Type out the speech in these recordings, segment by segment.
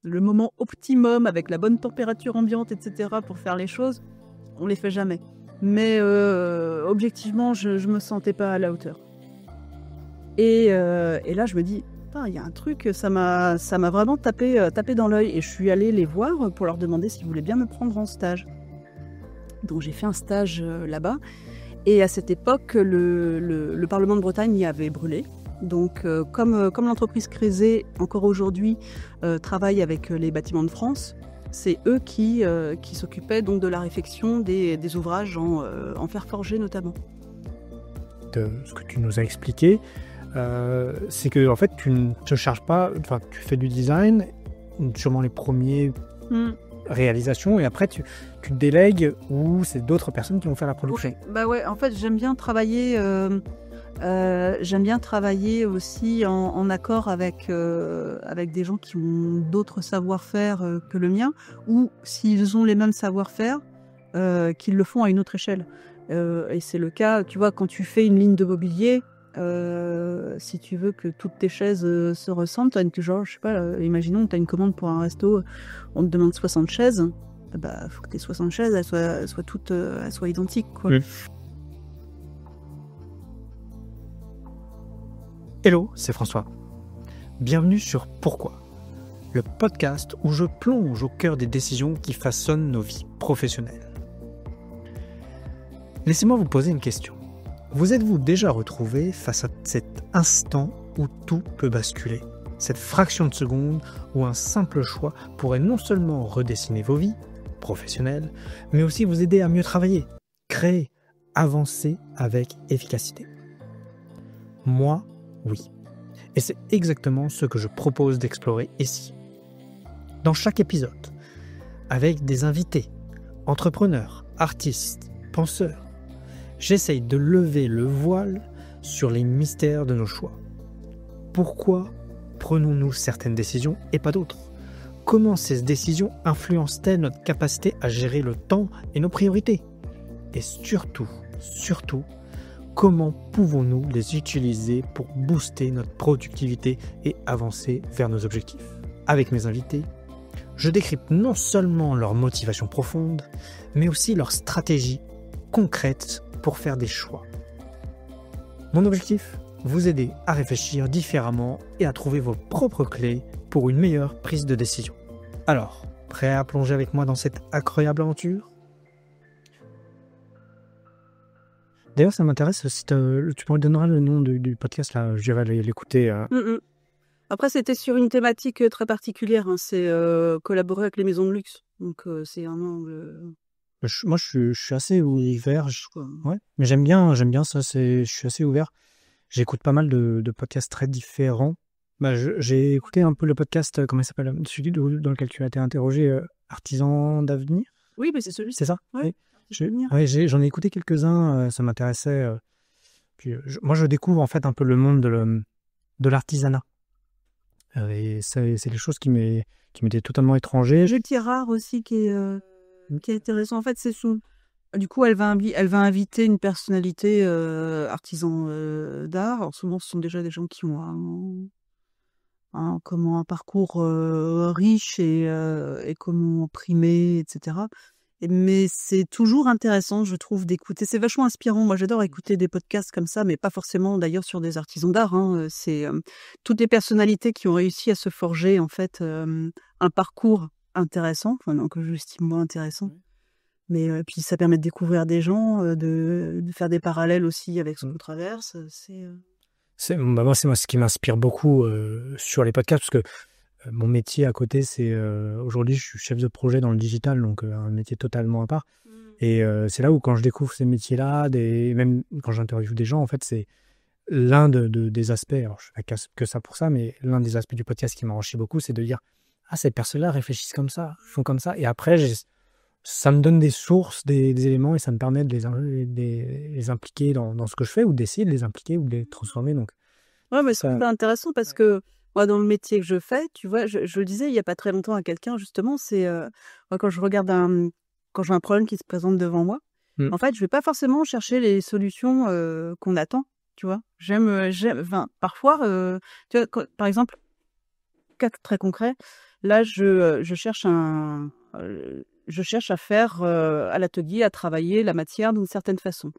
le moment optimum avec la bonne température ambiante, etc. pour faire les choses, on les fait jamais. Mais objectivement, je me sentais pas à la hauteur. Et là, je me dis, il y a un truc, ça m'a vraiment tapé dans l'œil. Et je suis allée les voir pour leur demander s'ils voulaient bien me prendre en stage. Donc j'ai fait un stage là-bas. Et à cette époque, le Parlement de Bretagne y avait brûlé. Donc comme l'entreprise Crézé, encore aujourd'hui, travaille avec les Bâtiments de France, c'est eux qui s'occupaient donc de la réfection des ouvrages en fer forgé notamment. De ce que tu nous as expliqué, c'est que en fait tu ne te charges pas, enfin tu fais du design, sûrement les premiers réalisations, et après tu délègues ou c'est d'autres personnes qui vont faire la production. Ouais, en fait j'aime bien travailler aussi en accord avec des gens qui ont d'autres savoir-faire que le mien, ou s'ils ont les mêmes savoir-faire, qu'ils le font à une autre échelle. Et c'est le cas, tu vois, quand tu fais une ligne de mobilier, si tu veux que toutes tes chaises se ressemblent, genre, je sais pas, imaginons que tu as une commande pour un resto, on te demande 60 chaises, faut que tes 60 chaises elles soient toutes elles soient identiques, quoi. Oui. Hello, c'est François. Bienvenue sur Pourquoi, le podcast où je plonge au cœur des décisions qui façonnent nos vies professionnelles. Laissez-moi vous poser une question. Vous êtes-vous déjà retrouvé face à cet instant où tout peut basculer ? Cette fraction de seconde où un simple choix pourrait non seulement redessiner vos vies professionnelles, mais aussi vous aider à mieux travailler, créer, avancer avec efficacité. Moi, oui. Et c'est exactement ce que je propose d'explorer ici. Dans chaque épisode, avec des invités, entrepreneurs, artistes, penseurs, j'essaye de lever le voile sur les mystères de nos choix. Pourquoi prenons-nous certaines décisions et pas d'autres ? Comment ces décisions influencent-elles notre capacité à gérer le temps et nos priorités ? Et surtout, comment pouvons-nous les utiliser pour booster notre productivité et avancer vers nos objectifs ? Avec mes invités, je décrypte non seulement leur motivation profonde, mais aussi leur stratégie concrète pour faire des choix. Mon objectif ? Vous aider à réfléchir différemment et à trouver vos propres clés pour une meilleure prise de décision. Alors, prêt à plonger avec moi dans cette incroyable aventure ? D'ailleurs, ça m'intéresse, si tu me donneras le nom du podcast, là, j'irai l'écouter. Après, c'était sur une thématique très particulière, c'est collaborer avec les maisons de luxe. Donc, c'est vraiment... Moi, je suis assez ouvert, ouais, mais j'aime bien ça, je suis assez ouvert. J'écoute pas mal de podcasts très différents. J'ai écouté un peu le podcast, comment il s'appelle, celui dans lequel tu as été interrogé, Artisan d'avenir. Oui, mais c'est celui-ci. C'est ça ? Ouais. J'en ai écouté quelques-uns, ça m'intéressait. Puis, moi, je découvre en fait un peu le monde de l'artisanat. Et c'est des choses qui m'étaient totalement étrangères. Le petit rare aussi qui est intéressant. En fait, c'est du coup, elle va inviter une personnalité artisan d'art. Alors souvent, ce sont déjà des gens qui ont un parcours riche et comment primé, etc. Mais c'est toujours intéressant, je trouve, d'écouter. C'est vachement inspirant. Moi, j'adore écouter des podcasts comme ça, mais pas forcément d'ailleurs sur des artisans d'art. C'est toutes les personnalités qui ont réussi à se forger en fait un parcours intéressant, que j'estime moi intéressant. Mais puis ça permet de découvrir des gens, de faire des parallèles aussi avec ce qu'on traverse. Moi, c'est ce qui m'inspire beaucoup sur les podcasts, parce que mon métier à côté, c'est aujourd'hui, je suis chef de projet dans le digital, donc un métier totalement à part. Et c'est là où, quand je découvre ces métiers-là, même quand j'interviewe des gens, en fait, c'est l'un des aspects, alors je ne fais que ça pour ça, mais l'un des aspects du podcast qui m'enrichit beaucoup, c'est de dire « Ah, ces personnes-là réfléchissent comme ça, font comme ça ». Et après, ça me donne des sources, des éléments, et ça me permet de les impliquer dans ce que je fais, ou d'essayer de les impliquer ou de les transformer. Donc, ouais, mais c'est intéressant parce que moi, dans le métier que je fais, tu vois, je le disais il n'y a pas très longtemps à quelqu'un, justement, c'est moi, quand j'ai un problème qui se présente devant moi, en fait, je vais pas forcément chercher les solutions qu'on attend, tu vois. Parfois, tu vois, par exemple, cas très concret, Là, je cherche je cherche à faire à l'atelier, à travailler la matière d'une certaine façon.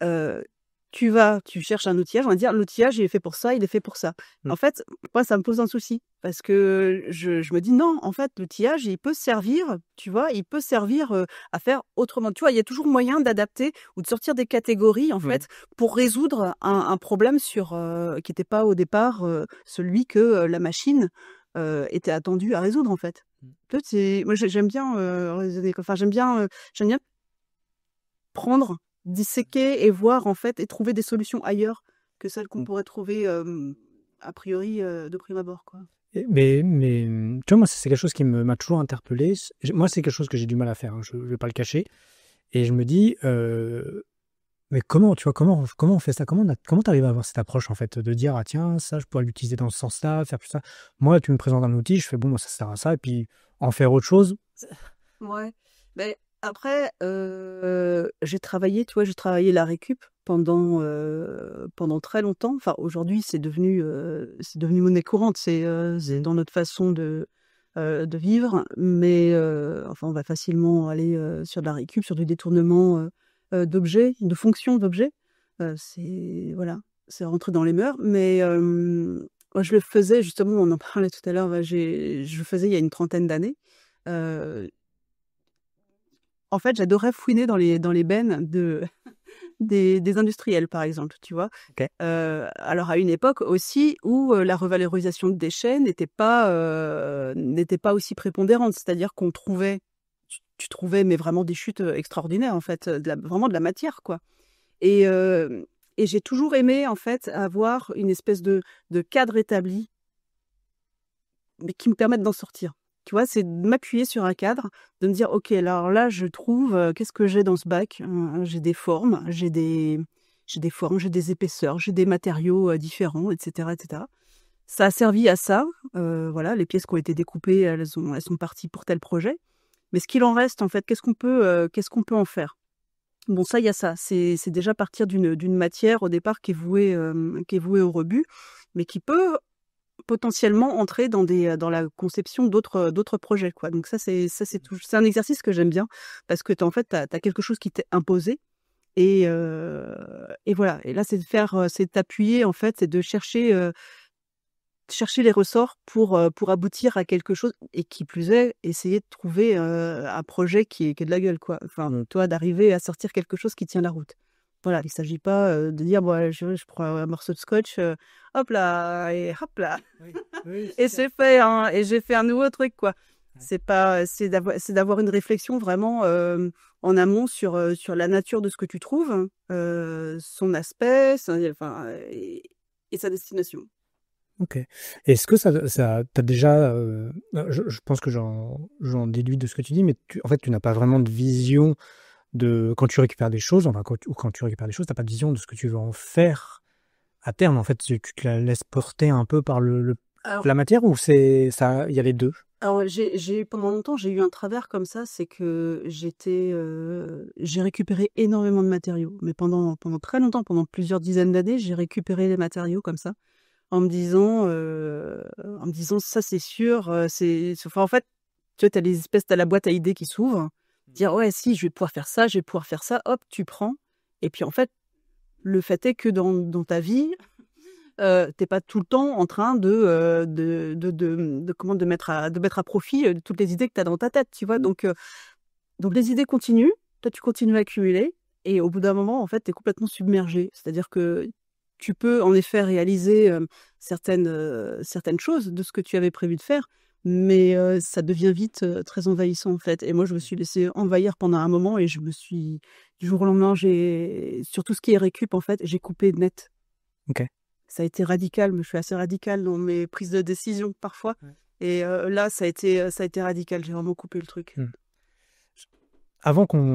Euh, tu cherches un outillage, on va dire l'outillage il est fait pour ça, il est fait pour ça. En fait, moi ça me pose un souci parce que je me dis non, en fait l'outillage il peut servir, tu vois, il peut servir à faire autrement. Tu vois, il y a toujours moyen d'adapter ou de sortir des catégories en fait pour résoudre un problème qui n'était pas au départ celui que la machine était attendue à résoudre en fait. Peut-être moi j'aime bien raisonner, enfin j'aime bien prendre, disséquer et voir en fait et trouver des solutions ailleurs que celles qu'on pourrait trouver a priori de prime abord, quoi. Mais tu vois, moi, c'est quelque chose qui m'a toujours interpellé. Moi, c'est quelque chose que j'ai du mal à faire, hein, je ne vais pas le cacher. Et je me dis, mais comment, tu vois, comment on fait ça? Comment tu arrives à avoir cette approche, en fait, de dire, ah tiens, ça, je pourrais l'utiliser dans ce sens-là, faire plus ça. Moi, tu me présentes un outil, je fais, bon, moi, ça sert à ça, et puis en faire autre chose. Ouais. Mais après, j'ai travaillé la récup pendant très longtemps. Enfin, aujourd'hui, c'est devenu monnaie courante. C'est dans notre façon de vivre. Mais enfin, on va facilement aller sur de la récup, sur du détournement d'objets, de fonctions d'objets. Voilà, c'est rentré dans les mœurs. Mais moi, je le faisais justement. On en parlait tout à l'heure. Je le faisais il y a une trentaine d'années. Euh, En fait, j'adorais fouiner dans les bennes des industriels, par exemple, tu vois. Ok. Alors à une époque aussi où la revalorisation de déchets n'était pas aussi prépondérante, c'est-à-dire qu'on trouvait, tu trouvais mais vraiment des chutes extraordinaires en fait, vraiment de la matière quoi. Et, euh, et j'ai toujours aimé en fait avoir une espèce de cadre établi, mais qui me permette d'en sortir. Tu vois, c'est de m'appuyer sur un cadre, de me dire, OK, alors là, je trouve, qu'est-ce que j'ai dans ce bac? J'ai des formes, j'ai des épaisseurs, j'ai des matériaux différents, etc., etc. Ça a servi à ça. Voilà, les pièces qui ont été découpées, elles sont parties pour tel projet. Mais ce qu'il en reste, en fait, qu'est-ce qu'on peut en faire? Bon, ça, il y a ça. C'est déjà partir d'une matière au départ qui est vouée au rebut, mais qui peut potentiellement entrer dans la conception d'autres projets, quoi. Donc c'est un exercice que j'aime bien parce que en fait, t'as quelque chose qui t'est imposé et voilà. Et là, c'est t'appuyer, en fait, c'est de chercher les ressorts pour aboutir à quelque chose et qui plus est, essayer de trouver un projet qui est de la gueule, quoi. Enfin, toi, d'arriver à sortir quelque chose qui tient la route. Voilà, il ne s'agit pas de dire, bon, allez, je prends un morceau de scotch, hop là, et hop là, Oui, et j'ai fait un nouveau truc, quoi. C'est pas, c'est d'avoir une réflexion vraiment en amont sur la nature de ce que tu trouves, son aspect, enfin, et sa destination. Ok. Est-ce que t'as déjà, je pense que j'en déduis de ce que tu dis, mais en fait, tu n'as pas vraiment de vision de quand tu récupères des choses, enfin, quand tu récupères des choses, t'as pas de vision de ce que tu veux en faire à terme. En fait, tu te la laisses porter un peu par Alors, la matière ou c'est ça, il y a les deux. pendant longtemps, j'ai eu un travers comme ça, c'est que j'ai récupéré énormément de matériaux. Mais pendant très longtemps, pendant plusieurs dizaines d'années, j'ai récupéré les matériaux comme ça, en me disant ça c'est sûr, enfin, en fait, tu vois, t'as la boîte à idées qui s'ouvre, dire ouais, si, je vais pouvoir faire ça, je vais pouvoir faire ça, hop, tu prends. Et puis en fait, le fait est que dans ta vie, t'es pas tout le temps en train de mettre à profit toutes les idées que tu as dans ta tête, tu vois. Donc les idées continuent, toi tu continues à accumuler, et au bout d'un moment, en fait, tu es complètement submergé. C'est-à-dire que tu peux en effet réaliser certaines choses de ce que tu avais prévu de faire, mais ça devient vite très envahissant, en fait. Et moi, je me suis laissée envahir pendant un moment, et du jour au lendemain, sur tout ce qui est récup, en fait, j'ai coupé net. Ok. Ça a été radical, mais je suis assez radicale dans mes prises de décision parfois. Ouais. Et là, ça a été radical. J'ai vraiment coupé le truc. Avant parce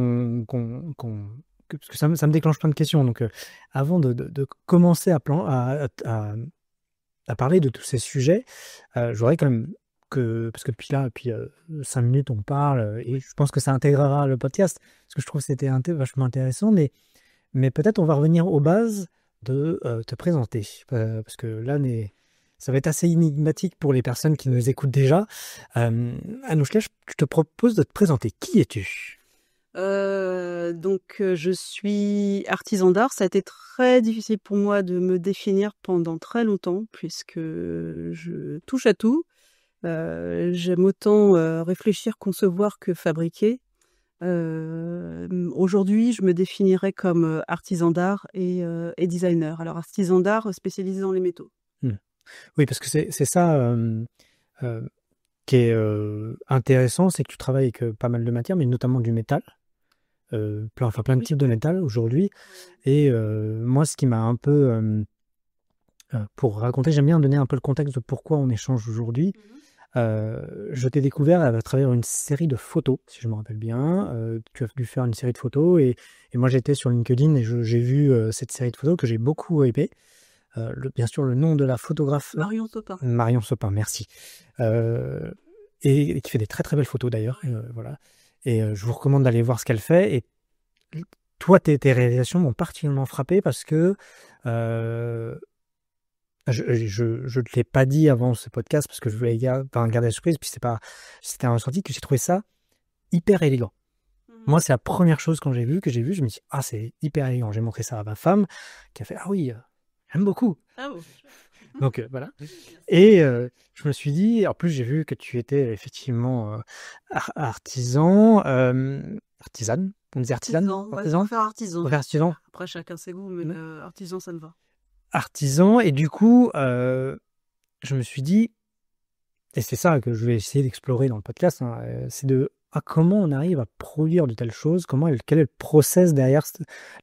que ça me déclenche plein de questions, donc avant de commencer à parler de tous ces sujets, j'aurais quand même parce que depuis 5 minutes on parle, et je pense que ça intégrera le podcast, parce que je trouve que c'était vachement intéressant, mais peut-être on va revenir aux bases de te présenter, parce que là, Ça va être assez énigmatique pour les personnes qui nous écoutent déjà. Anouchka, je te propose de te présenter. Qui es-tu? Je suis artisan d'art. Ça a été très difficile pour moi de me définir pendant très longtemps, puisque je touche à tout. J'aime autant réfléchir, concevoir que fabriquer. Aujourd'hui, je me définirais comme artisan d'art et designer. Alors, artisan d'art spécialisé dans les métaux. Oui, parce que c'est ça qui est intéressant, c'est que tu travailles avec pas mal de matières, mais notamment du métal. Plein de types de métal aujourd'hui. Et moi, ce qui m'a un peu... pour raconter, j'aime bien donner un peu le contexte de pourquoi on échange aujourd'hui. Je t'ai découvert à travers une série de photos, si je me rappelle bien. Tu as dû faire une série de photos et moi j'étais sur LinkedIn et j'ai vu cette série de photos que j'ai beaucoup aimé. Bien sûr, le nom de la photographe... Marion Sopin. Marion Sopin, merci. Et qui fait des très très belles photos d'ailleurs. Voilà. Et je vous recommande d'aller voir ce qu'elle fait. Et toi, tes réalisations m'ont particulièrement frappé parce que je ne te l'ai pas dit avant ce podcast parce que je voulais garder la surprise. Puis c'était un ressenti que j'ai trouvé ça hyper élégant. Moi, c'est la première chose que j'ai vue, je me dis, ah, c'est hyper élégant. J'ai montré ça à ma femme qui a fait, ah oui, j'aime beaucoup. Ah bon. Donc voilà. Et je me suis dit, en plus j'ai vu que tu étais effectivement artisane, on disait artisane, On va faire artisan. Artisan. Après chacun ses goûts, mais artisan ça me va. Artisan, et du coup je me suis dit, et c'est ça que je vais essayer d'explorer dans le podcast, hein, c'est comment on arrive à produire de telles choses, quel est le process derrière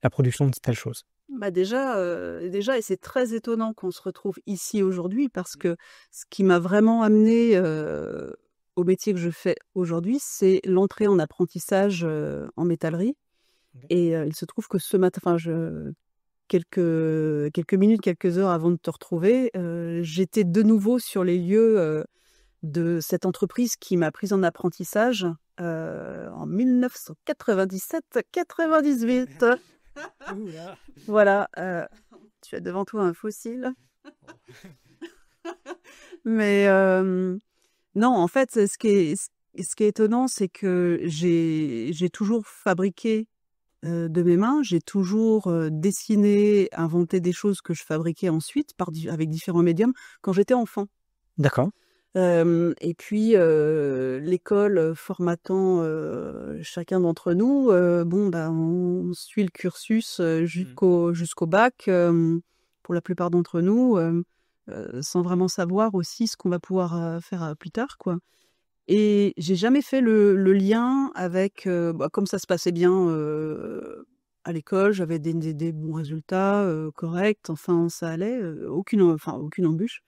la production de telles choses. Déjà, et c'est très étonnant qu'on se retrouve ici aujourd'hui parce que ce qui m'a vraiment amené au métier que je fais aujourd'hui, c'est l'entrée en apprentissage en métallerie. Et il se trouve que ce matin, quelques minutes, quelques heures avant de te retrouver, j'étais de nouveau sur les lieux de cette entreprise qui m'a prise en apprentissage en 1997-98. Voilà, tu as devant toi un fossile. Mais non, en fait, ce qui est étonnant, c'est que j'ai toujours fabriqué de mes mains, j'ai toujours dessiné, inventé des choses que je fabriquais ensuite avec différents médiums quand j'étais enfant. D'accord. Et puis l'école formatant chacun d'entre nous, on suit le cursus jusqu'au bac pour la plupart d'entre nous, sans vraiment savoir aussi ce qu'on va pouvoir faire plus tard, quoi. Et j'ai jamais fait le lien avec, comme ça se passait bien à l'école, j'avais des bons résultats corrects, enfin ça allait, aucune embûche.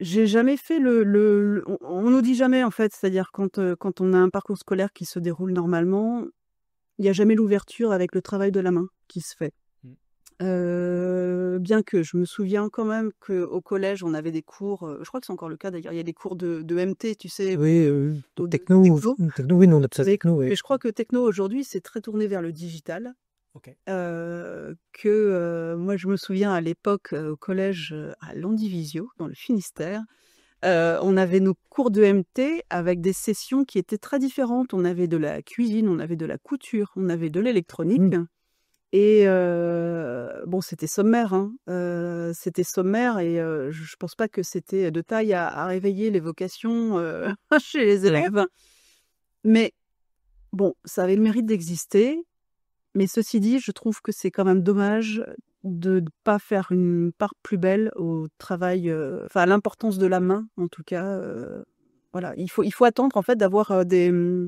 J'ai jamais fait on nous dit jamais en fait, c'est-à-dire quand on a un parcours scolaire qui se déroule normalement, il y a jamais l'ouverture avec le travail de la main qui se fait. Bien que je me souviens quand même qu'au collège, on avait des cours, je crois que c'est encore le cas d'ailleurs, il y a des cours de MT, tu sais, oui, techno, oui, nous on appelle ça techno. Mais je crois que techno aujourd'hui, c'est très tourné vers le digital. Okay. Moi, je me souviens à l'époque, au collège, à Landivisio, dans le Finistère, on avait nos cours de MT avec des sessions qui étaient très différentes. On avait de la cuisine, on avait de la couture, on avait de l'électronique. Et c'était sommaire, hein. C'était sommaire et je pense pas que c'était de taille à réveiller les vocations chez les élèves. Mais bon, ça avait le mérite d'exister. Mais ceci dit, je trouve que c'est quand même dommage de ne pas faire une part plus belle au travail, à l'importance de la main, en tout cas. Voilà, il faut attendre en fait d'avoir un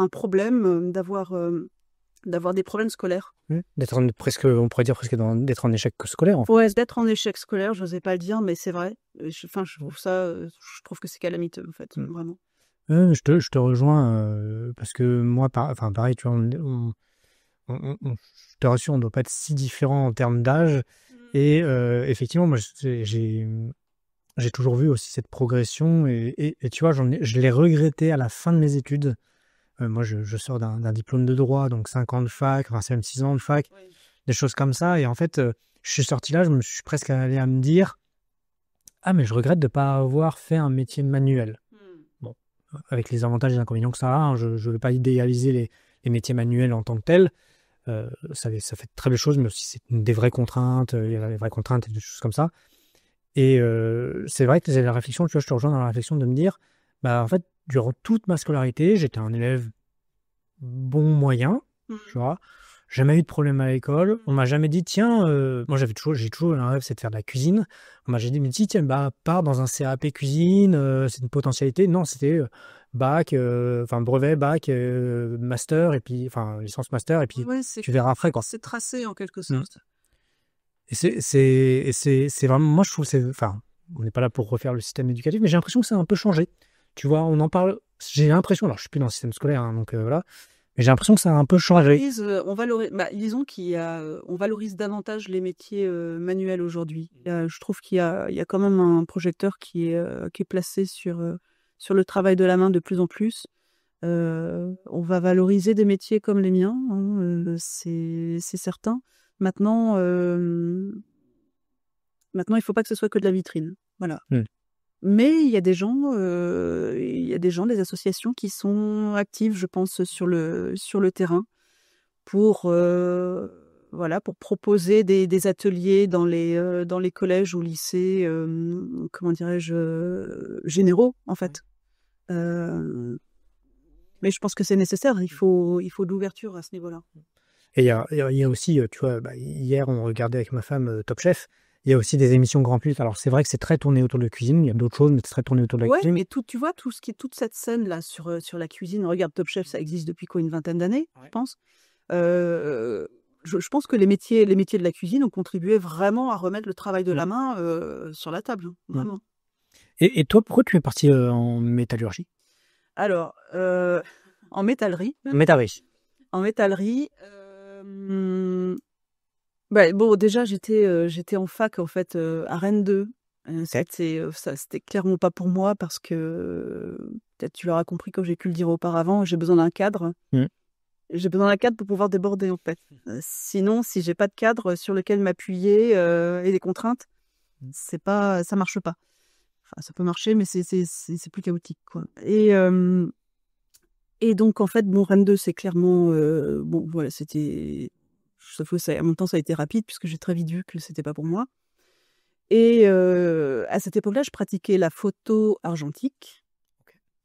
problème, d'avoir des problèmes scolaires. D'être presque, on pourrait dire d'être en échec scolaire. En fait. Ouais, d'être en échec scolaire, je n'osais pas le dire, mais c'est vrai. Je trouve que c'est calamiteux en fait, vraiment. Je te rejoins parce que moi, pareil, tu vois, je te rassure, on ne doit pas être si différent en termes d'âge. Et effectivement, moi, j'ai toujours vu aussi cette progression. Et tu vois, je l'ai regretté à la fin de mes études. Moi, je sors d'un diplôme de droit, donc 5 ans de fac, enfin, c'est même 6 ans de fac, des choses comme ça. Et en fait, je suis sorti là, je me suis presque allé à me dire ah mais je regrette de pas avoir fait un métier manuel. Bon, avec les avantages et les inconvénients que ça a, hein, je ne veux pas idéaliser les métiers manuels en tant que tels. Ça fait de très belles choses, mais aussi c'est des vraies contraintes, il y a des vraies contraintes et des choses comme ça. Et c'est vrai que c'est la réflexion, tu vois, je te rejoins dans la réflexion de me dire, bah en fait, durant toute ma scolarité, j'étais un élève bon moyen, tu vois. Jamais eu de problème à l'école. On m'a jamais dit, tiens, moi j'ai toujours un rêve, c'est de faire de la cuisine. On m'a jamais dit, mais si, tiens, bah, pars dans un CAP cuisine, c'est une potentialité. Non, c'était bac, brevet, bac, master, et puis, licence master, et puis Ouais, tu verras après, quoi. c'est tracé en quelque sorte. Et c'est vraiment, moi je trouve, on n'est pas là pour refaire le système éducatif, mais j'ai l'impression que ça a un peu changé. Tu vois, on en parle, j'ai l'impression, alors je suis plus dans le système scolaire, hein, donc voilà, mais j'ai l'impression que ça a un peu changé. Disons on valorise davantage les métiers manuels aujourd'hui. Je trouve qu'il y a quand même un projecteur qui est placé sur le travail de la main de plus en plus. On va valoriser des métiers comme les miens, hein, c'est certain. Maintenant, il ne faut pas que ce soit que de la vitrine. Voilà. Mais il y a des gens, des associations qui sont actives, je pense, sur le terrain pour proposer des ateliers dans les collèges ou lycées, comment dirais-je, généraux, en fait. Mais je pense que c'est nécessaire, il faut de l'ouverture à ce niveau-là. Et il y a aussi, tu vois, hier, on regardait avec ma femme Top Chef. Il y a aussi des émissions grand public. Alors, c'est vrai que c'est très tourné autour de la cuisine. Il y a d'autres choses, mais c'est très tourné autour de la cuisine. Mais tu vois, toute cette scène-là sur la cuisine, regarde Top Chef, ça existe depuis une vingtaine d'années, je pense. Je pense que les métiers de la cuisine ont contribué vraiment à remettre le travail de la main sur la table. Vraiment. Et toi, pourquoi tu es parti en métallurgie? Alors, en métallerie. En métallerie. Déjà, j'étais en fac, en fait, à Rennes 2. C'était clairement pas pour moi parce que, peut-être tu l'auras compris comme j'ai pu le dire auparavant, j'ai besoin d'un cadre. J'ai besoin d'un cadre pour pouvoir déborder, en fait. Sinon, si j'ai pas de cadre sur lequel m'appuyer et des contraintes, ça marche pas. Enfin, ça peut marcher, mais c'est plus chaotique, quoi. Et donc, en fait, Rennes 2, c'est clairement... voilà, c'était... Sauf que en même temps, ça a été rapide, puisque j'ai très vite vu que c'était pas pour moi. Et à cette époque-là, je pratiquais la photo argentique,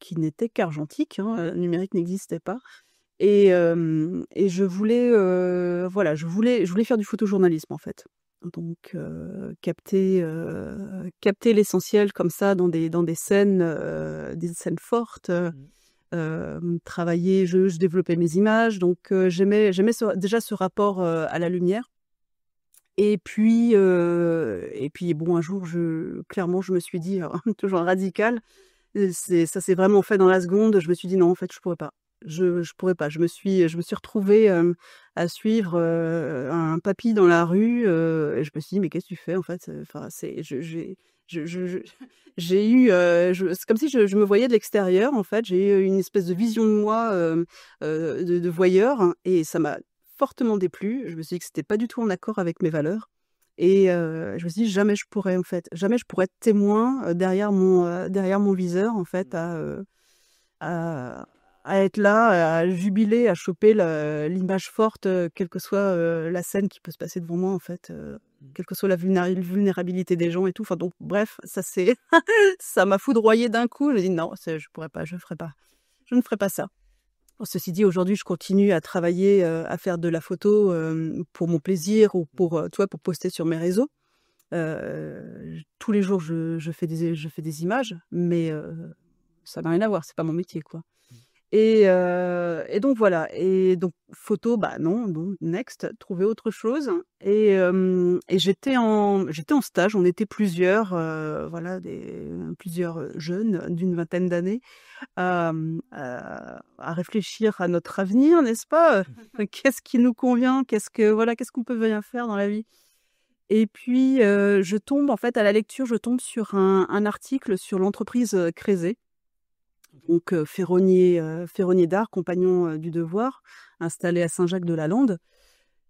qui n'était qu'argentique, hein, le numérique n'existait pas. Et je voulais faire du photojournalisme, en fait. Donc, capter l'essentiel comme ça dans des scènes fortes. Travailler, je développais mes images, donc j'aimais déjà ce rapport à la lumière. Et puis un jour, clairement, je me suis dit, toujours radical, ça s'est vraiment fait dans la seconde. Je me suis dit non, en fait, je pourrais pas. Je pourrais pas. Je me suis retrouvée à suivre un papy dans la rue. Et je me suis dit, mais qu'est-ce que tu fais, en fait? Enfin, j'ai eu, c'est comme si je me voyais de l'extérieur, en fait. J'ai eu une espèce de vision de moi de voyeur, et ça m'a fortement déplu. Je me suis dit que c'était pas du tout en accord avec mes valeurs. Et je me suis dit, jamais je pourrais, en fait, jamais je pourrais être témoin derrière mon viseur, en fait, à être là, à jubiler, à choper l'image forte, quelle que soit la scène qui peut se passer devant moi, en fait, quelle que soit la vulnérabilité des gens et tout. Enfin, donc, bref, ça m'a foudroyé d'un coup. J'ai dit non, je pourrais pas, je ne ferai pas ça. Ceci dit, aujourd'hui, je continue à travailler, à faire de la photo pour mon plaisir ou pour poster sur mes réseaux. Tous les jours, je fais des images, mais ça n'a rien à voir, c'est pas mon métier, quoi. Et donc voilà. Et donc photo, non, next, trouver autre chose. Et j'étais en stage. On était plusieurs, plusieurs jeunes d'une vingtaine d'années à réfléchir à notre avenir, n'est-ce pas? Qu'est-ce qui nous convient? Qu'est-ce qu'on peut bien faire dans la vie? Et puis je tombe, en fait, à la lecture, je tombe sur un article sur l'entreprise Crézé. Donc ferronnier d'art, compagnon du devoir, installé à Saint-Jacques-de-la-Lande.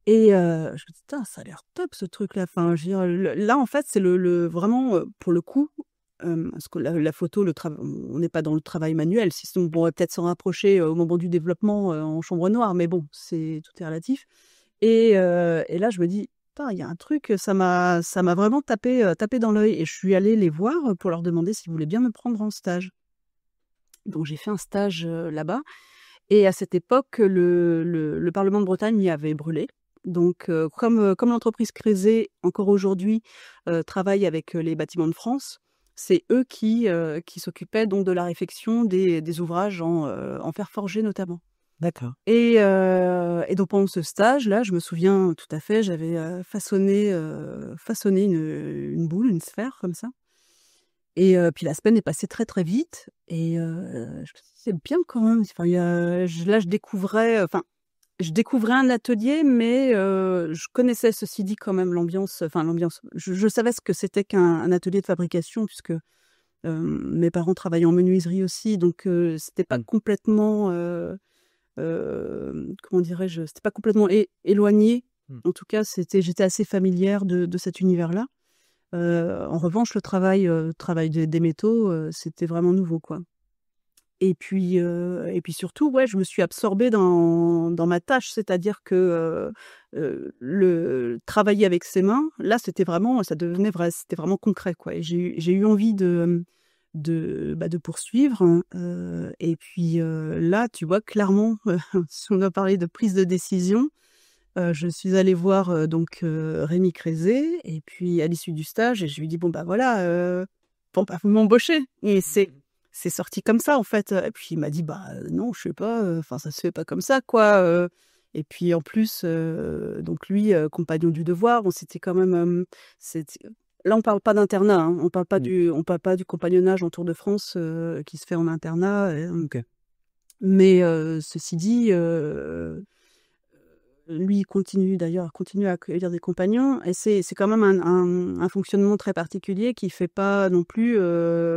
Et je me dis: «Putain, ça a l'air top ce truc-là». Enfin, je veux dire, là, en fait, c'est le vraiment, pour le coup, parce que la photo, on n'est pas dans le travail manuel, si on pourrait peut-être s'en rapprocher, au moment du développement, en chambre noire, mais bon, tout est relatif. Et là, je me dis: «Putain, il y a un truc, ça m'a vraiment tapé dans l'œil», et je suis allée les voir, pour leur demander s'ils voulaient bien me prendre en stage. Donc j'ai fait un stage, là-bas, et à cette époque, le parlement de Bretagne y avait brûlé. Donc comme l'entreprise Crézet, encore aujourd'hui, travaille avec, les Bâtiments de France, c'est eux qui s'occupaient donc de la réfection des ouvrages en fer forgé notamment. D'accord. Et donc pendant ce stage-là, je me souviens tout à fait, j'avais, façonné une boule, une sphère comme ça, et puis la semaine est passée très, très vite, et je me suis dit: «C'est bien quand même». Enfin, je découvrais, je découvrais un atelier, mais je connaissais, ceci dit, quand même l'ambiance. Je savais ce que c'était qu'un atelier de fabrication, puisque, mes parents travaillaient en menuiserie aussi, donc c'était pas complètement, comment dirais-je? C'était pas complètement éloigné. En tout cas, j'étais assez familière de cet univers-là. En revanche, le travail des métaux, c'était vraiment nouveau, quoi. Et puis surtout, ouais, je me suis absorbée dans ma tâche, c'est-à-dire que, le travailler avec ses mains, là, c'était vraiment concret, quoi, et j'ai eu envie de poursuivre, et puis, là, tu vois, clairement, si on doit parler de prise de décision, je suis allée voir, donc Rémi Crézet, et puis à l'issue du stage, et je lui dis: «Bon, bah, voilà, bon, bah, vous m'embauchez». Et c'est sorti comme ça, en fait, et puis il m'a dit: «Bah, non, je sais pas, enfin, ça se fait pas comme ça, quoi», et puis en plus, donc lui, compagnon du devoir, on s'était quand même, c'était là, on parle pas d'internat, hein, on parle pas du compagnonnage en Tour de France, qui se fait en internat, OK. mais ceci dit, lui, il continue à accueillir des compagnons, et c'est quand même un fonctionnement très particulier qui fait pas non plus,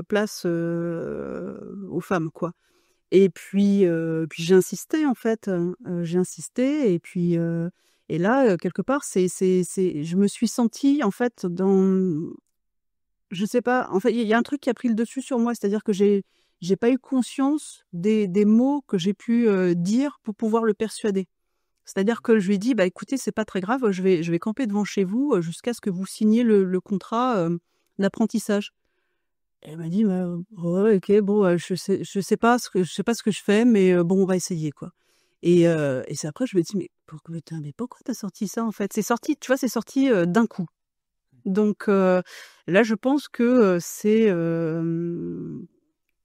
place, aux femmes, quoi. Et puis j'ai insisté, en fait, j'ai insisté, et là, quelque part, je me suis sentie, en fait, je sais pas, en fait, il y a un truc qui a pris le dessus sur moi, c'est-à-dire que j'ai pas eu conscience des mots que j'ai pu, dire pour pouvoir le persuader. C'est-à-dire que je lui ai dit: «Bah, écoutez, c'est pas très grave, je vais camper devant chez vous, jusqu'à ce que vous signiez le contrat, d'apprentissage». Et elle m'a dit: «Bah, ouais, OK, bon, je sais pas ce que je fais, mais bon, on va essayer, quoi». Et c'est après je me dis: «Mais pourquoi t'as sorti ça, en fait?» C'est sorti, tu vois, c'est sorti, d'un coup. Donc là, je pense que,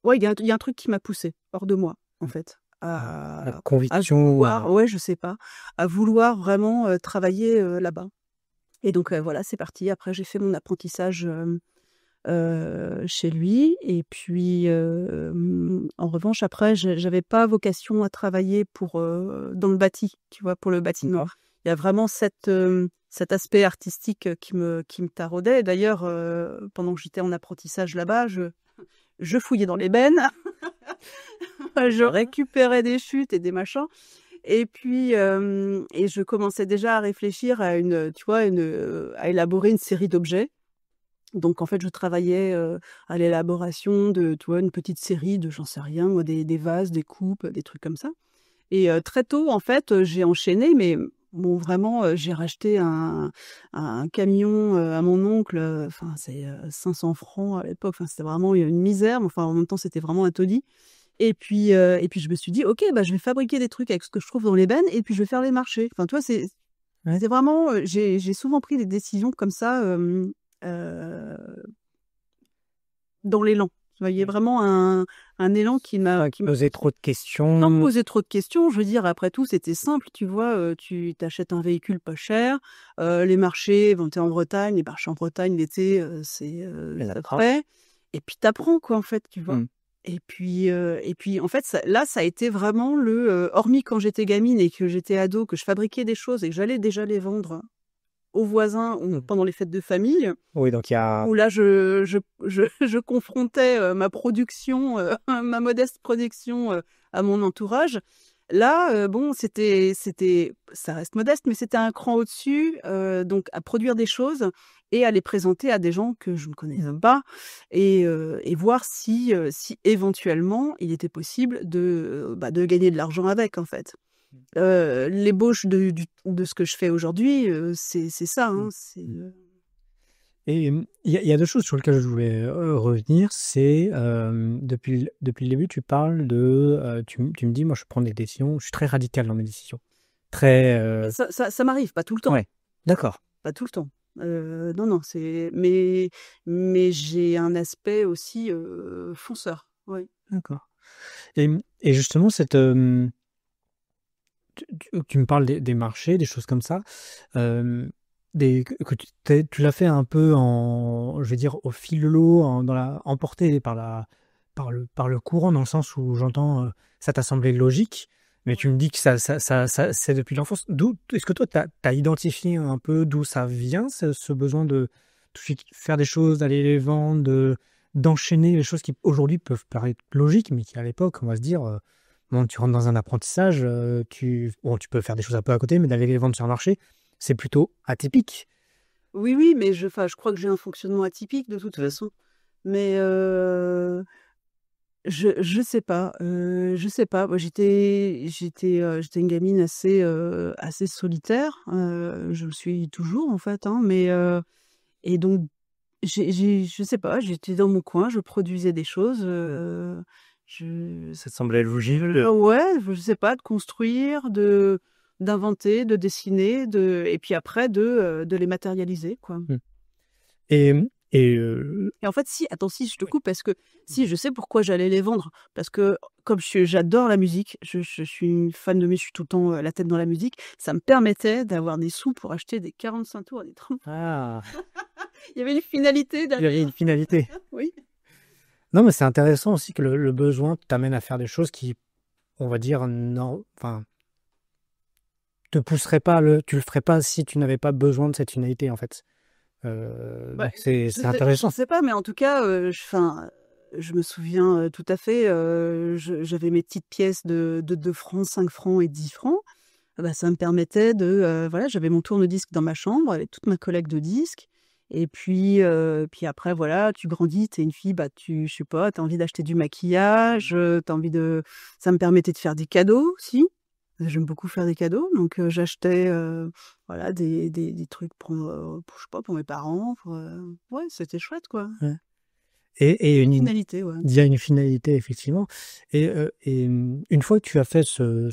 ouais, il y a un truc qui m'a poussée hors de moi, en fait, La à conviction ou vouloir, ouais, je sais pas, à vouloir vraiment, travailler, là-bas. Et donc voilà, c'est parti. Après, j'ai fait mon apprentissage, chez lui, et puis, en revanche, après, j'avais pas vocation à travailler dans le bâti, tu vois? Pour le bâtiment. d'accord. Il y a vraiment cet aspect artistique, qui me taraudait. D'ailleurs, pendant que j'étais en apprentissage là-bas, je fouillais dans les bennes, je récupérais des chutes et des machins, et puis, et je commençais déjà à réfléchir tu vois, à élaborer une série d'objets. Donc en fait, je travaillais, à l'élaboration de, tu vois, une petite série de, j'en sais rien moi, des vases, des coupes, des trucs comme ça. Et très tôt, en fait, j'ai enchaîné, mais bon, vraiment, j'ai racheté un camion, à mon oncle, enfin c'est, 500 francs à l'époque, enfin c'était vraiment une misère, mais enfin en même temps, c'était vraiment un taudis. Et puis je me suis dit: «OK, bah, je vais fabriquer des trucs avec ce que je trouve dans les bennes, et puis je vais faire les marchés». Enfin, tu vois, Ouais. c'est vraiment, j'ai souvent pris des décisions comme ça, heu, dans l'élan. Tu vois? Il y a Mmh. vraiment un élan Sans qui m'a poser trop de sans me questions. poser trop de questions. Je veux dire, après tout, c'était simple, tu vois? Tu t'achètes un véhicule pas cher, les marchés, bon, tu es en Bretagne, les marchés en Bretagne l'été, Les ça te attrapes. plaît, et puis tu apprends, quoi, en fait, tu vois? Mmh. Et puis, en fait, ça a été vraiment hormis quand j'étais gamine et que j'étais ado, que je fabriquais des choses et que j'allais déjà les vendre aux voisins ou Mmh. pendant les fêtes de famille, Oui, donc il y a où là je confrontais, ma production, ma modeste production, à mon entourage. Là, bon, ça reste modeste, mais c'était un cran au-dessus, donc à produire des choses et à les présenter à des gens que je ne connaissais pas et voir si éventuellement il était possible de gagner de l'argent avec, en fait. L'ébauche de ce que je fais aujourd'hui, c'est ça, hein, c'est, Et il y a 2 choses sur lesquelles je voulais, revenir. C'est, depuis le début, tu parles de, tu me dis: «Moi, je prends des décisions, je suis très radical dans mes décisions». Très, ça m'arrive, pas tout le temps. ouais, d'accord. Pas tout le temps. Non, mais j'ai un aspect aussi, fonceur, oui. D'accord. Et justement cette, tu me parles des marchés, des choses comme ça, des que tu l'as fait un peu en je vais dire au fil de l'eau, emporté par le courant dans le sens où j'entends, ça t'a semblé logique, mais tu me dis que ça c'est depuis l'enfance. D'où est-ce que toi tu as identifié un peu d'où ça vient ce besoin de faire des choses, d'aller les vendre, d'enchaîner les choses qui aujourd'hui peuvent paraître logiques, mais qui à l'époque, on va se dire, bon, tu rentres dans un apprentissage, tu peux faire des choses un peu à côté, mais d'aller les vendre sur un marché, c'est plutôt atypique. Oui, mais je crois que j'ai un fonctionnement atypique de toute façon. Mais, je sais pas, je sais pas. Moi, j'étais une gamine assez solitaire, je le suis toujours, en fait, hein, mais, et donc je sais pas, j'étais dans mon coin, je produisais des choses, je Ça te semblait logique? ouais, je sais pas, de construire, d'inventer, de dessiner, et puis après de les matérialiser, quoi. Mmh. Et Et en fait, si je te coupe parce que si je sais pourquoi j'allais les vendre, parce que comme j'adore la musique, je suis une fan de musique, je suis tout le temps, la tête dans la musique, ça me permettait d'avoir des sous pour acheter des 45 tours, des 30. ah, Il y avait une finalité il y avait une finalité. oui. Non, mais c'est intéressant aussi que le besoin t'amène à faire des choses qui, on va dire, non, enfin, te pousseraient pas tu le ferais pas si tu n'avais pas besoin de cette finalité, en fait. Bah, Donc c'est intéressant. je sais pas, mais en tout cas, je me souviens, tout à fait, j'avais mes petites pièces de 2 francs, 5 francs et 10 francs. Ah bah, ça me permettait voilà, j'avais mon tourne-disque dans ma chambre avec toute ma collecte de disques et puis après voilà, tu grandis, tu es une fille, bah, je sais pas, tu as envie d'acheter du maquillage, tu envie ça me permettait de faire des cadeaux aussi. J'aime beaucoup faire des cadeaux, donc j'achetais, voilà, des trucs je sais pas, pour mes parents, ouais, c'était chouette, quoi. Ouais. Et Finalité, ouais. il y a une finalité effectivement. Une fois que tu as fait ce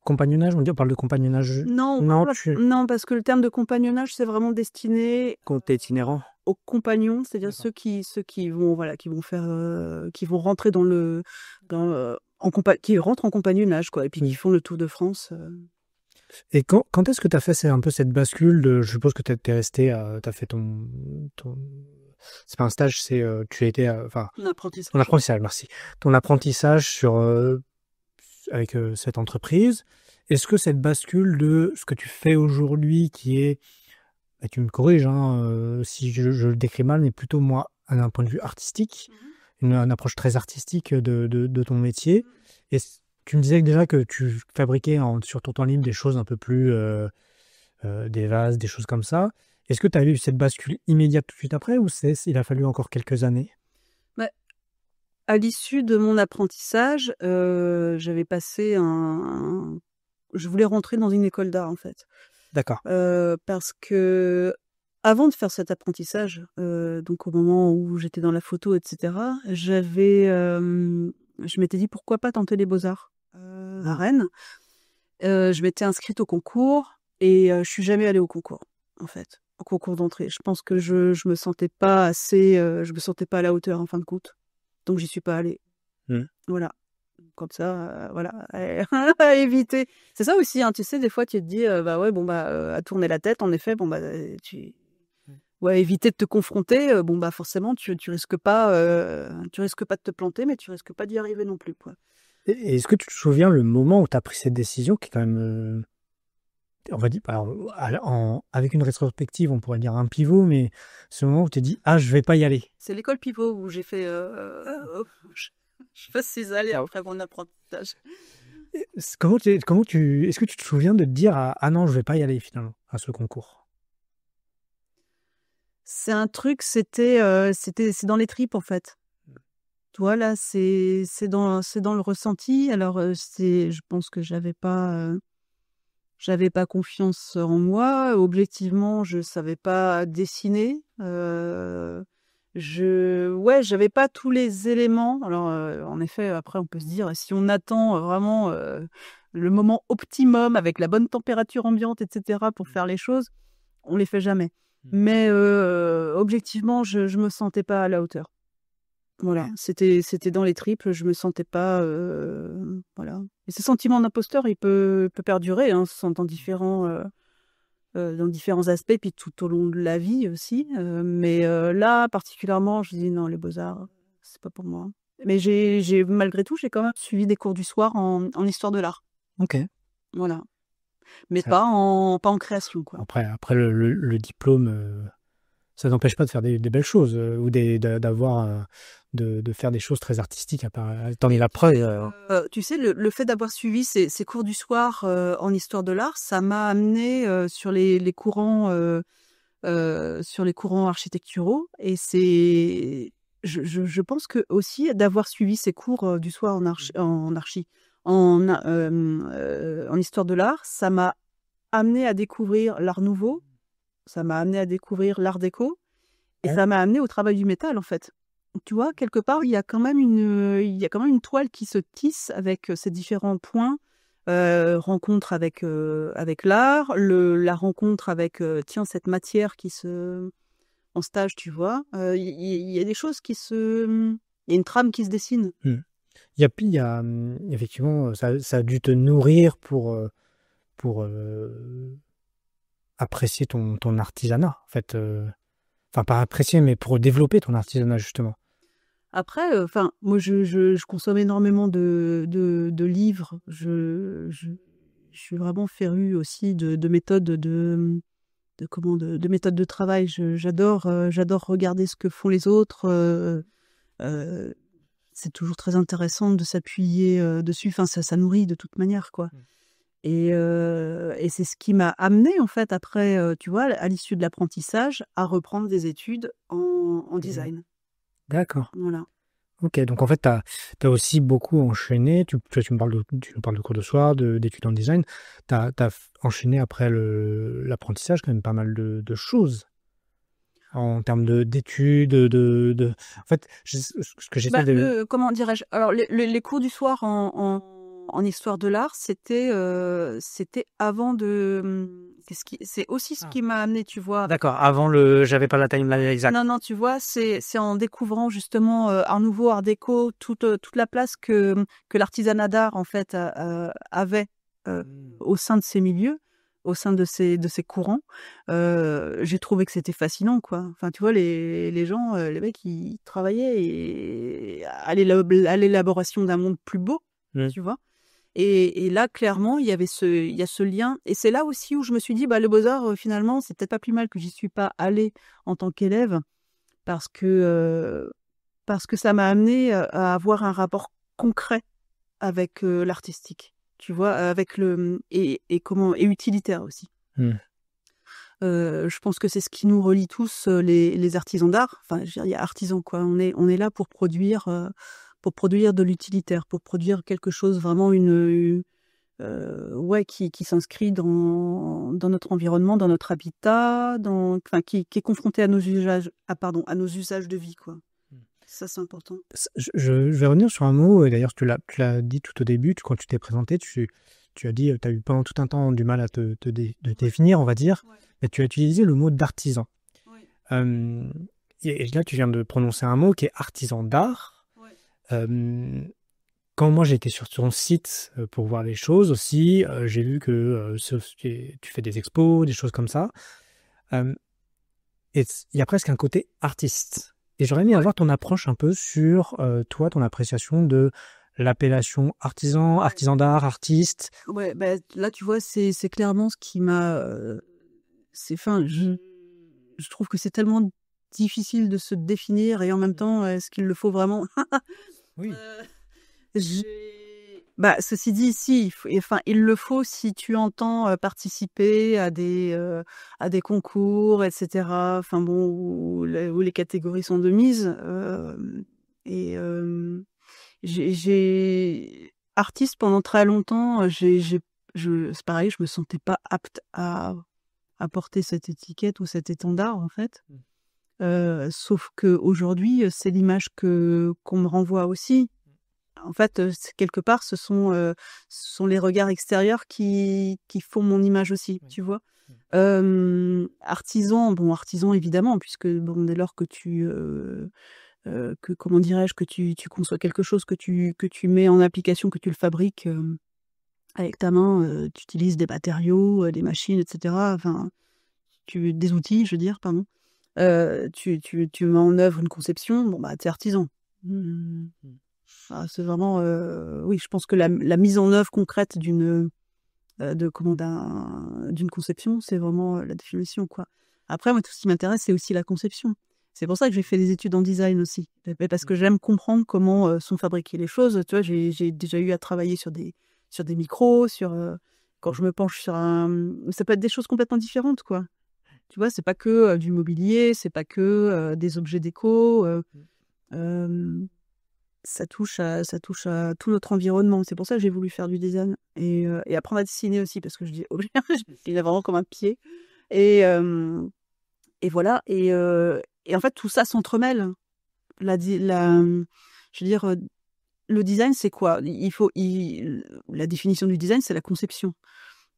compagnonnage, on parle de compagnonnage. Non, Non, non, parce que le terme de compagnonnage, c'est vraiment destiné quand tu es itinérant. aux compagnons, c'est-à-dire D'accord. ceux qui vont, voilà, qui vont rentrer qui rentrent en compagnonnage, quoi, et puis qui font le Tour de France. Et quand est-ce que tu as fait un peu cette bascule je suppose que tu es resté, tu as fait ton c'est pas un stage, c'est, tu as été, enfin, Un apprentissage. ton apprentissage, merci. Ton apprentissage avec cette entreprise. Est-ce que cette bascule de ce que tu fais aujourd'hui qui est, bah, tu me corriges, hein, si je le décris mal, mais plutôt moi, d'un point de vue artistique, une approche très artistique de ton métier. Et tu me disais déjà que tu fabriquais sur ton temps libre des choses un peu plus, des vases, des choses comme ça. Est-ce que tu as eu cette bascule immédiate tout de suite après ou il a fallu encore quelques années? Bah, à l'issue de mon apprentissage, j'avais passé je voulais rentrer dans une école d'art, en fait. D'accord. Parce qu'avant de faire cet apprentissage, donc au moment où j'étais dans la photo et cetera, je m'étais dit: «Pourquoi pas tenter les beaux-arts?» à Rennes. Je m'étais inscrite au concours et je suis jamais allée au concours, en fait, au concours d'entrée. Je pense que je me sentais pas assez, je me sentais pas à la hauteur, en fin de compte, donc j'y suis pas allée. Mmh. Voilà. Comme ça, voilà, à éviter. C'est ça aussi, hein, tu sais, des fois, tu te dis, bah, ouais, bon, bah, à tourner la tête, en effet, bon, bah, ouais, éviter de te confronter, bon, bah, forcément, tu risques pas, de te planter, mais tu risques pas d'y arriver non plus, quoi. Et est-ce que tu te souviens le moment où tu as pris cette décision qui est quand même, on va dire, alors, avec une rétrospective, on pourrait dire un pivot, mais ce moment où tu t'es dit: «Ah, je vais pas y aller». C'est l'école pivot où j'ai fait, je sais pas 6 allées après mon apprentissage. Est-ce que tu te souviens de te dire ah non, je vais pas y aller finalement à ce concours? C'est un truc, c'est dans les tripes, en fait. Tu vois, là, c'est dans le ressenti. Alors, je pense que j'avais pas confiance en moi. Objectivement, je savais pas dessiner. Ouais, j'avais pas tous les éléments. Alors, en effet, après, on peut se dire, si on attend vraiment le moment optimum avec la bonne température ambiante, etc., pour faire les choses, on les fait jamais. Mais objectivement, je me sentais pas à la hauteur. Voilà, c'était dans les tripes, je me sentais pas, voilà. Et ce sentiment d'imposteur, il peut perdurer, hein, dans différents aspects, puis tout au long de la vie aussi. Mais là, particulièrement, je dis non, les beaux-arts, c'est pas pour moi. Mais malgré tout, j'ai quand même suivi des cours du soir en histoire de l'art. Ok. Voilà. Mais Ça- pas en création, quoi. Après le diplôme, ça n'empêche pas de faire des belles choses ou de faire des choses très artistiques. T'en es la preuve. Tu sais, le fait d'avoir suivi ces cours du soir en histoire de l'art, ça m'a amené sur les courants architecturaux. Et je pense que aussi d'avoir suivi ces cours du soir en histoire de l'art, ça m'a amené à découvrir l'art nouveau, ça m'a amené à découvrir l'art déco, et ça m'a amené au travail du métal, en fait. Tu vois, quelque part, il y a quand même une toile qui se tisse avec ces différents points. Rencontre avec l'art, la rencontre avec cette matière en stage, tu vois. Il y a des choses il y a une trame qui se dessine. Effectivement, ça a dû te nourrir pour apprécier ton artisanat, en fait. Enfin, pas apprécier, mais pour développer ton artisanat, justement. Après, moi, je consomme énormément de livres. Je suis vraiment férue aussi de méthodes de méthodes de travail. J'adore regarder ce que font les autres. C'est toujours très intéressant de s'appuyer dessus. Enfin, ça nourrit de toute manière, quoi. Et c'est ce qui m'a amené, en fait, après, tu vois, à l'issue de l'apprentissage, à reprendre des études en design. D'accord. Voilà. Ok, donc en fait, tu as aussi beaucoup enchaîné. Tu me parles de cours de soir, d'études en design. Tu as enchaîné après l'apprentissage quand même pas mal de choses en termes d'études. En fait, ce que j'essaie de. Comment dirais-je? Alors, les cours du soir en histoire de l'art, c'était avant c'est aussi ce qui m'a amené, tu vois. D'accord, avant j'avais pas la timeline exacte. Non, tu vois, c'est en découvrant justement Art Nouveau, Art Déco, toute la place que l'artisanat d'art, en fait, avait au sein de ces milieux, au sein de ces courants. J'ai trouvé que c'était fascinant, quoi. Enfin, tu vois, les gens, les mecs, ils travaillaient à l'élaboration d'un monde plus beau, tu vois. Et là, clairement, il y a ce lien. Et c'est là aussi où je me suis dit, le Beaux-Arts, finalement, c'est peut-être pas plus mal que j'y suis pas allée en tant qu'élève, parce que ça m'a amené à avoir un rapport concret avec l'artistique, tu vois, et utilitaire aussi. Je pense que c'est ce qui nous relie tous, les artisans d'art. Enfin, je veux dire, il y a artisans, quoi. On est là pour produire de l'utilitaire, pour produire quelque chose vraiment qui s'inscrit dans notre environnement, dans notre habitat, qui est confronté à nos usages, à nos usages de vie, quoi. Ça, c'est important. Je vais revenir sur un mot, et d'ailleurs tu l'as dit tout au début, quand tu t'es présenté, tu as dit, tu as eu pendant tout un temps du mal à te définir, on va dire, mais tu as utilisé le mot d'artisan. Et là, tu viens de prononcer un mot qui est artisan d'art. Quand moi j'ai été sur ton site pour voir les choses aussi, j'ai vu que tu fais des expos, des choses comme ça. Et il y a presque un côté artiste. Et j'aurais aimé avoir ton approche un peu sur toi, ton appréciation de l'appellation artisan, artisan d'art, artiste. Ouais, là, tu vois, c'est clairement ce qui m'a... je trouve que c'est tellement difficile de se définir, et en même temps, est-ce qu'il le faut vraiment? Oui. Bah, ceci dit, si, enfin, il le faut si tu entends participer à des concours, etc. Enfin bon, où les catégories sont de mise. Et artiste pendant très longtemps, c'est pareil, je me sentais pas apte à porter cette étiquette ou cet étendard en fait. Sauf que aujourd'hui, c'est l'image qu'on me renvoie aussi. En fait, quelque part, ce sont les regards extérieurs qui font mon image aussi, Oui. tu vois. Artisan évidemment, puisque bon, dès lors que comment dirais-je, que tu conçois quelque chose, que tu mets en application, que tu le fabriques avec ta main, tu utilises des matériaux, des machines, etc. Enfin, des outils, je veux dire, pardon. Tu mets en œuvre une conception, bon bah t'es artisan. Mmh. Ah, c'est vraiment, oui, je pense que la mise en œuvre concrète d'une conception, c'est vraiment la définition, quoi. Après, moi, tout ce qui m'intéresse, c'est aussi la conception. C'est pour ça que j'ai fait des études en design aussi, parce que j'aime comprendre comment sont fabriquées les choses. Tu vois, j'ai déjà eu à travailler sur des micros, quand je me penche sur ça peut être des choses complètement différentes, quoi. Tu vois, c'est pas que du mobilier, c'est pas que des objets déco. Euh, ça touche à tout notre environnement. C'est pour ça que j'ai voulu faire du design et apprendre à dessiner aussi, parce que je dis objet, je dessine vraiment comme un pied. Et, euh, et voilà. Et en fait, tout ça s'entremêle. Je veux dire, le design, c'est quoi? La définition du design, c'est la conception.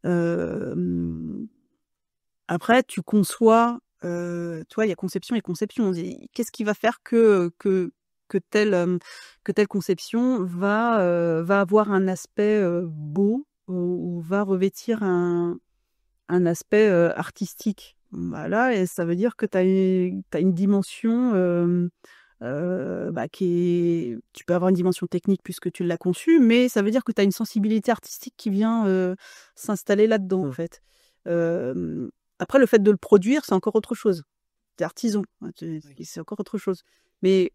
Euh, Après, tu conçois, toi, il y a conception et conception. Qu'est-ce qui va faire que telle conception va avoir un aspect beau ou va revêtir un aspect artistique? Voilà, et ça veut dire que tu as une dimension tu peux avoir une dimension technique puisque tu l'as conçue, mais ça veut dire que tu as une sensibilité artistique qui vient s'installer là-dedans, en fait. Euh, Après, le fait de le produire, c'est encore autre chose. T'es artisan, hein, c'est encore autre chose. Mais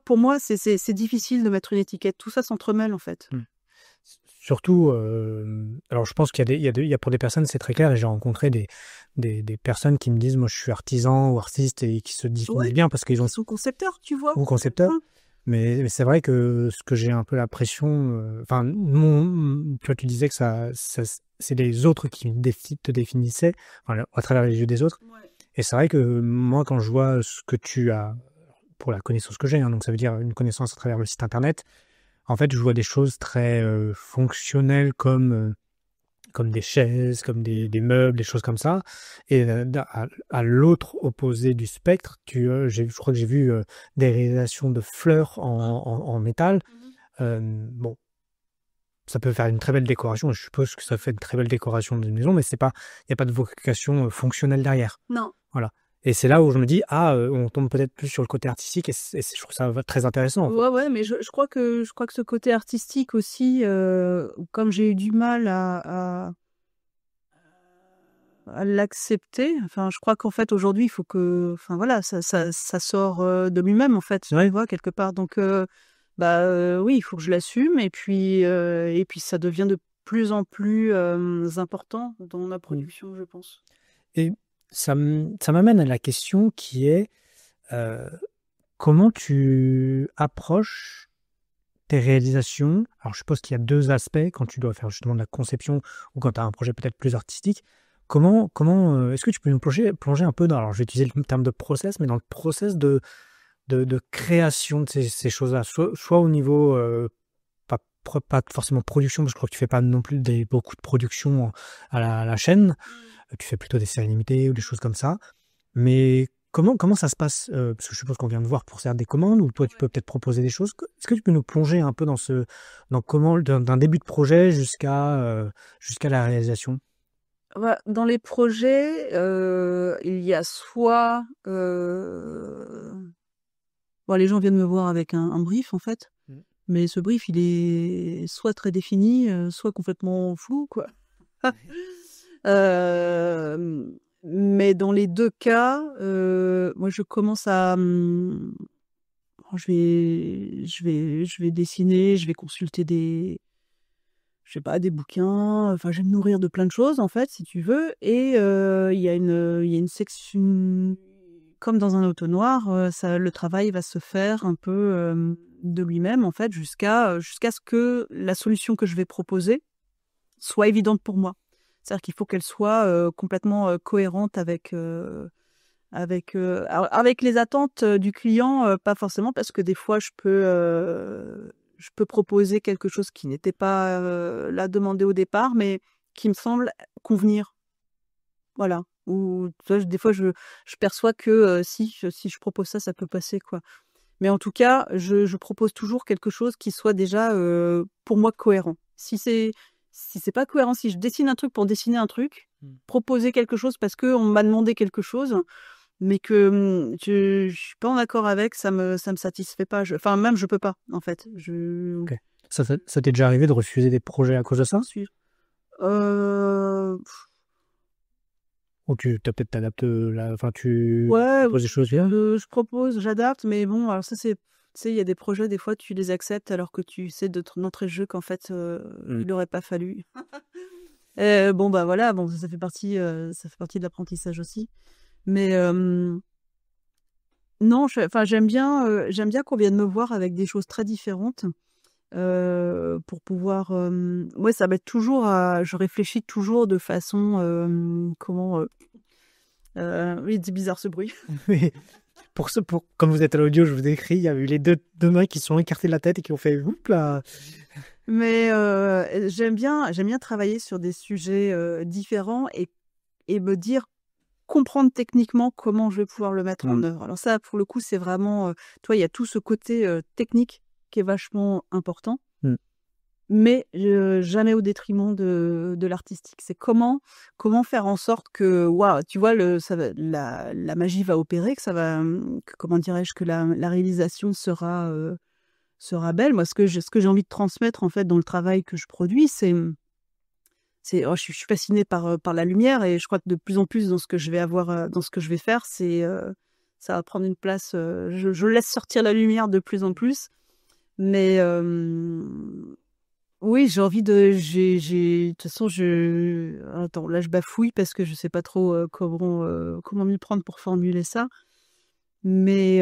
pour moi, c'est difficile de mettre une étiquette. Tout ça s'entremêle, en fait. Surtout, alors je pense qu'il y a il y a pour des personnes, c'est très clair, et j'ai rencontré des personnes qui me disent, moi je suis artisan ou artiste, et qui se définissent Ouais, bien parce qu'ils ont ils sont concepteurs, tu vois. ou concepteur. Hein. Mais c'est vrai que ce que j'ai un peu l'impression, enfin, tu vois, tu disais que c'est les autres qui te définissaient, enfin, à travers les yeux des autres. Ouais. Et c'est vrai que moi, quand je vois ce que tu as, pour la connaissance que j'ai, hein, donc ça veut dire une connaissance à travers le site internet, en fait, je vois des choses très fonctionnelles comme des chaises, comme des meubles, des choses comme ça. Et à l'autre opposé du spectre, je crois que j'ai vu des réalisations de fleurs en métal. Mhm. Bon, ça peut faire une très belle décoration. Je suppose que ça fait une très belle décoration d'une maison, mais il n'y a pas de vocation fonctionnelle derrière. Non. Voilà. Et c'est là où je me dis, on tombe peut-être plus sur le côté artistique, et je trouve ça très intéressant, en fait. Ouais, ouais, mais je crois que ce côté artistique aussi, comme j'ai eu du mal à l'accepter. Enfin, je crois qu'en fait aujourd'hui, il faut enfin voilà, ça sort de lui-même en fait, tu Ouais. vois, quelque part. Donc, oui, il faut que je l'assume et puis ça devient de plus en plus important dans la Mm. production, je pense. Et ça m'amène à la question qui est, euh, comment tu approches tes réalisations? Alors, je suppose qu'il y a deux aspects quand tu dois faire justement de la conception ou quand tu as un projet peut-être plus artistique. Est-ce que tu peux nous plonger un peu dans, alors je vais utiliser le terme de process, mais dans le process de création de ces choses-là, soit au niveau, pas forcément production, parce que je crois que tu fais pas non plus beaucoup de production à la chaîne, tu fais plutôt des séries limitées ou des choses comme ça. Mais comment ça se passe? Parce que je suppose qu'on vient de voir pour faire des commandes, ou toi tu peux peut-être proposer des choses. Est-ce que tu peux nous plonger un peu dans comment, d'un début de projet jusqu'à la réalisation? Dans les projets, il y a soit bon, les gens viennent me voir avec un brief en fait. Mm. Mais ce brief, il est soit très défini, soit complètement flou, quoi. Mais dans les deux cas, moi, je commence je vais dessiner, je vais consulter je sais pas, des bouquins. Enfin, je vais me nourrir de plein de choses, en fait, si tu veux. Et il y a une section, comme dans un auto-noir, le travail va se faire un peu de lui-même, en fait, jusqu'à ce que la solution que je vais proposer soit évidente pour moi. C'est-à-dire qu'il faut qu'elle soit complètement cohérente avec les attentes du client, pas forcément, parce que des fois, je peux proposer quelque chose qui n'était pas là demandé au départ, mais qui me semble convenir. Voilà. Ou tu vois, des fois, je perçois que si je propose ça, ça peut passer, quoi. Mais en tout cas, je propose toujours quelque chose qui soit déjà pour moi cohérent. Si c'est pas cohérent, si je dessine un truc pour dessiner un truc, proposer quelque chose parce qu'on m'a demandé quelque chose, mais que je suis pas en accord avec, ça me satisfait pas. Enfin, même je peux pas, en fait. Ok. Ça t'est déjà arrivé de refuser des projets à cause de ça? Euh, Ou tu t'adaptes enfin tu ouais, proposes des choses bien? je propose, j'adapte, mais bon, alors ça c'est, tu sais, il y a des projets, des fois tu les acceptes alors que tu sais d'entrée de jeu qu'en fait il aurait pas fallu. Bon bah voilà, bon ça fait partie de l'apprentissage aussi. Mais non, enfin j'aime bien qu'on vienne me voir avec des choses très différentes. Pour pouvoir ouais, ça m'aide toujours je réfléchis toujours de façon comment oui, c'est bizarre ce bruit. Oui. Comme vous êtes à l'audio, je vous décris, il y a eu les deux mains qui se sont écartées de la tête et qui ont fait oups là. Mais j'aime bien travailler sur des sujets différents et me dire, comprendre techniquement comment je vais pouvoir le mettre en œuvre. Alors ça, pour le coup, c'est vraiment, tu vois, il y a tout ce côté technique qui est vachement important. Mais jamais au détriment de l'artistique. C'est comment faire en sorte que, waouh, tu vois, la magie va opérer, que ça va, comment dirais-je, que la réalisation sera belle. Moi, ce que j'ai envie de transmettre, en fait, dans le travail que je produis, je suis fascinée par la lumière, et je crois que de plus en plus dans ce que je vais avoir, dans ce que je vais faire, ça va prendre une place. Je laisse sortir la lumière de plus en plus, mais oui, j'ai envie de toute façon, attends, là, je bafouille parce que je sais pas trop comment m'y prendre pour formuler ça. Mais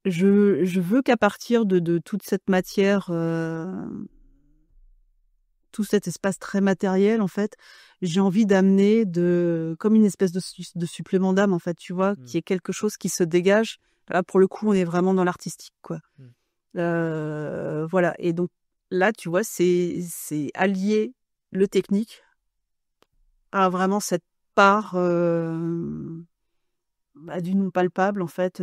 je veux qu'à partir de toute cette matière, tout cet espace très matériel, en fait, j'ai envie d'amener comme une espèce de supplément d'âme, en fait, tu vois, qui est quelque chose qui se dégage. Là, pour le coup, on est vraiment dans l'artistique, quoi. Voilà. Et donc là, tu vois, c'est allier le technique à vraiment cette part du non palpable, en fait,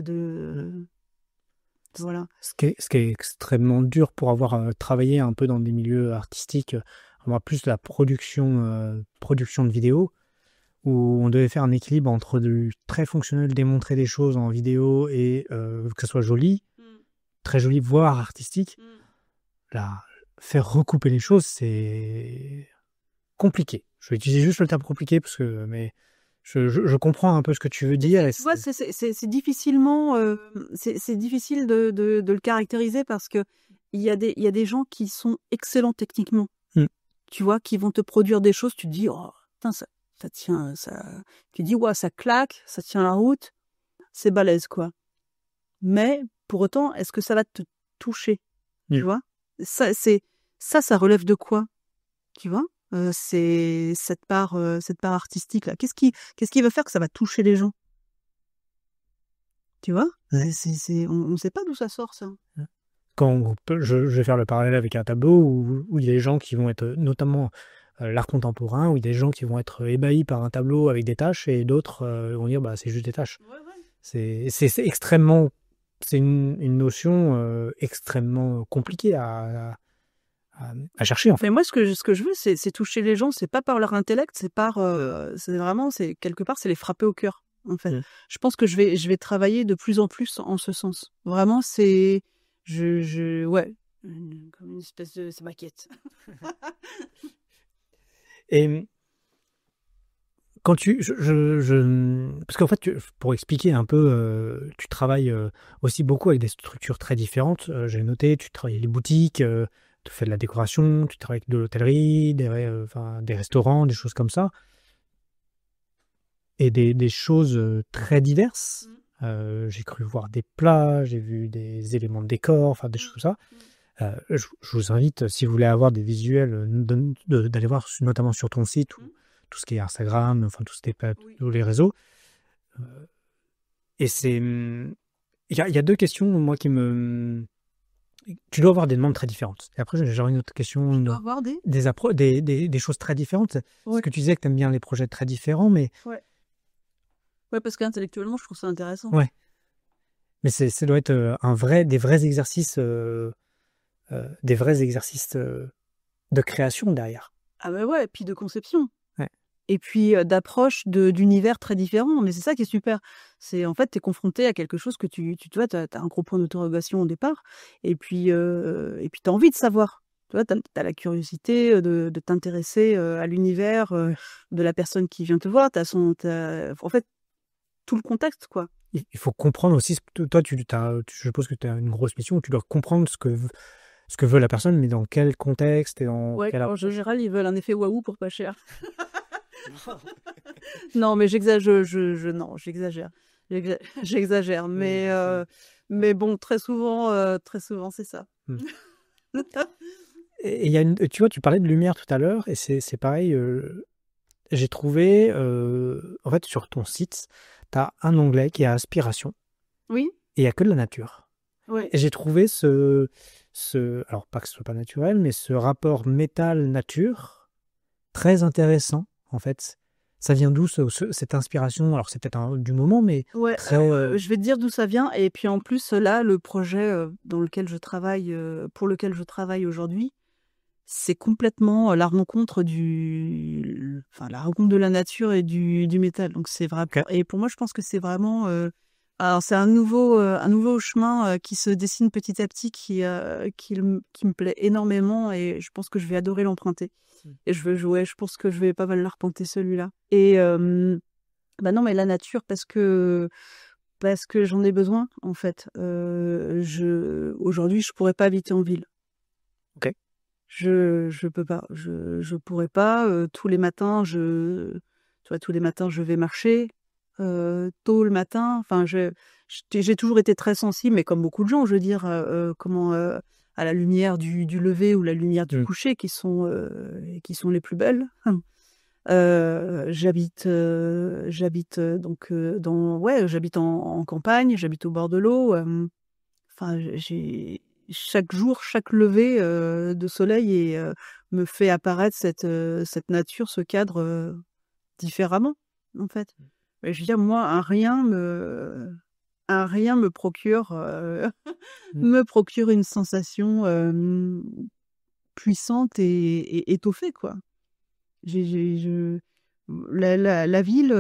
voilà. Ce qui est extrêmement dur pour avoir travaillé un peu dans des milieux artistiques, moi plus la production de vidéos, où on devait faire un équilibre entre du très fonctionnel, démontrer des choses en vidéo et que ça soit joli, très joli, voire artistique. Là, faire recouper les choses, c'est compliqué. Je vais utiliser juste le terme compliqué mais je comprends un peu ce que tu veux dire. Tu vois, c'est difficilement, c'est difficile de le caractériser parce que il y a des gens qui sont excellents techniquement. Tu vois, qui vont te produire des choses, tu te dis, oh, putain, ça tient, tu dis, ouais, ça claque, ça tient la route, c'est balèze, quoi. Mais, pour autant, est-ce que ça va te toucher? Tu vois? Ça relève de quoi? Tu vois? C'est cette part artistique là. Qu'est-ce qui va faire que ça va toucher les gens? Tu vois? On sait pas d'où ça sort, ça. Je vais faire le parallèle avec un tableau où il y a des gens qui vont être, notamment l'art contemporain, où il y a des gens qui vont être ébahis par un tableau avec des taches et d'autres vont dire bah c'est juste des taches. Ouais. C'est extrêmement, c'est une notion extrêmement compliquée à chercher en fait. Mais moi, ce que je veux, c'est toucher les gens. C'est pas par leur intellect, c'est vraiment, quelque part, c'est les frapper au cœur, en fait. Je pense que je vais travailler de plus en plus en ce sens. Vraiment, ouais, comme une espèce de, c'est ma quête. Et Quand parce qu'en fait, pour expliquer un peu, tu travailles aussi beaucoup avec des structures très différentes. J'ai noté, tu travailles avec les boutiques, tu fais de la décoration, tu travailles avec de l'hôtellerie, enfin, des restaurants, des choses comme ça, et des choses très diverses. J'ai cru voir des plats, j'ai vu des éléments de décor, enfin des choses comme ça. Je vous invite, si vous voulez avoir des visuels, d'aller voir notamment sur ton site tout ce qui est Instagram, enfin tout ce qui est tous les réseaux. Et c'est, il y a deux questions moi qui me, tu dois avoir des demandes très différentes. Et après j'aurais une autre question, Tu dois avoir des choses très différentes. Parce que tu disais que tu aimes bien les projets très différents, mais ouais, parce qu'intellectuellement je trouve ça intéressant. ouais. Mais ça doit être des vrais exercices, de création derrière. Ah bah ouais, et puis de conception. Ouais. Et puis d'approche d'univers très différents. Mais c'est ça qui est super. C'est en fait, tu es confronté à quelque chose que tu vois, tu as un gros point d'interrogation au départ. Et puis tu as envie de savoir. Tu vois, tu as la curiosité de t'intéresser à l'univers de la personne qui vient te voir. En fait, tout le contexte, quoi. Il faut comprendre aussi, toi, je suppose que tu as une grosse mission où tu dois comprendre ce que veut la personne, mais dans quel contexte et dans Ouais, quel en approche. général, ils veulent un effet waouh pour pas cher. Non, mais j'exagère. Non, j'exagère. J'exagère. Mais bon, très souvent, c'est ça. Et tu vois, tu parlais de lumière tout à l'heure, et c'est pareil. J'ai trouvé, en fait, sur ton site, tu as un onglet qui est Inspiration, Oui, et il n'y a que de la nature. ouais. Et j'ai trouvé alors pas que ce soit pas naturel, mais ce rapport métal-nature très intéressant, en fait. Ça vient d'où cette inspiration? Alors c'est peut-être du moment, mais Ouais, très... alors, je vais te dire d'où ça vient. Et puis en plus, là, le projet dans lequel je travaille, pour lequel je travaille aujourd'hui, c'est complètement la rencontre la rencontre de la nature et du métal. Donc c'est vrai. Ok. Et pour moi, je pense que c'est vraiment, alors c'est un nouveau chemin qui se dessine petit à petit, qui me plaît énormément, et je pense que je vais adorer l'emprunter. Et je pense que je vais pas mal l'arpenter celui-là. Et bah non, mais la nature, parce que j'en ai besoin en fait. Aujourd'hui, je pourrais pas habiter en ville. Ok. Je peux pas. Je pourrais pas. Tous les matins, je vais marcher tôt le matin. Enfin, j'ai toujours été très sensible, mais comme beaucoup de gens, je veux dire, à la lumière du lever ou la lumière du coucher, qui sont les plus belles. J'habite en campagne, j'habite au bord de l'eau. Enfin, chaque jour, chaque lever de soleil me fait apparaître cette nature, ce cadre différemment, en fait. Mais je veux dire, moi, un rien me procure me procure une sensation puissante et étoffée, quoi. La ville,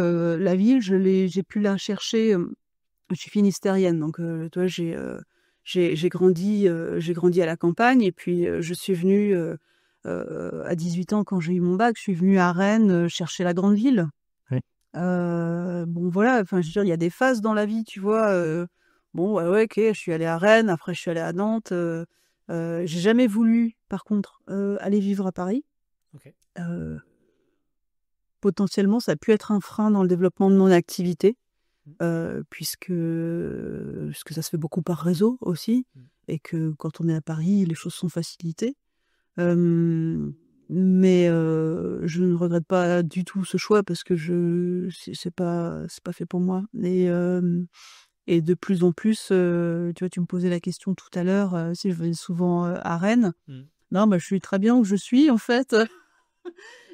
j'ai pu la chercher. Je suis finistérienne, donc toi, j'ai grandi à la campagne, et puis je suis venue à 18 ans, quand j'ai eu mon bac, je suis venue à Rennes chercher la grande ville. Oui. Bon, voilà, enfin, je veux dire, il y a des phases dans la vie, tu vois. Bon, ouais, ok, je suis allée à Rennes, après je suis allée à Nantes. J'ai jamais voulu, par contre, aller vivre à Paris. Ok. Potentiellement, ça a pu être un frein dans le développement de mon activité, puisque ça se fait beaucoup par réseau aussi, et que quand on est à Paris, les choses sont facilitées. Mais je ne regrette pas du tout ce choix, parce que c'est pas fait pour moi. Et de plus en plus, tu vois, tu me posais la question tout à l'heure, si je venais souvent à Rennes. Non, bah, je suis très bien où je suis, en fait.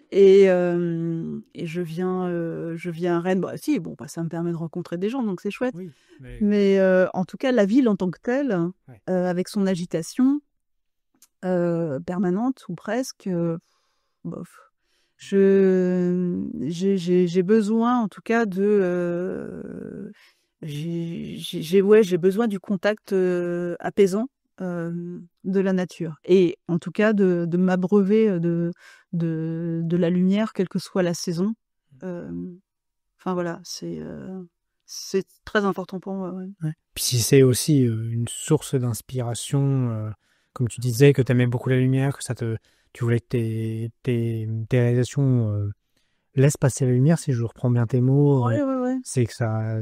Et je viens à Rennes. Bah, si, bon, bah, ça me permet de rencontrer des gens, donc c'est chouette. Oui, Mais en tout cas, la ville en tant que telle, Ouais. avec son agitation permanente ou presque, bof. J'ai besoin, en tout cas, j'ai besoin du contact apaisant de la nature, et en tout cas de m'abreuver de la lumière, quelle que soit la saison. Enfin voilà, c'est très important pour moi. Ouais. Ouais. Puis si c'est aussi une source d'inspiration, comme tu disais, que tu aimais beaucoup la lumière, tu voulais que tes réalisations laissent passer la lumière, si je reprends bien tes mots, Ouais, ouais, ouais. c'est que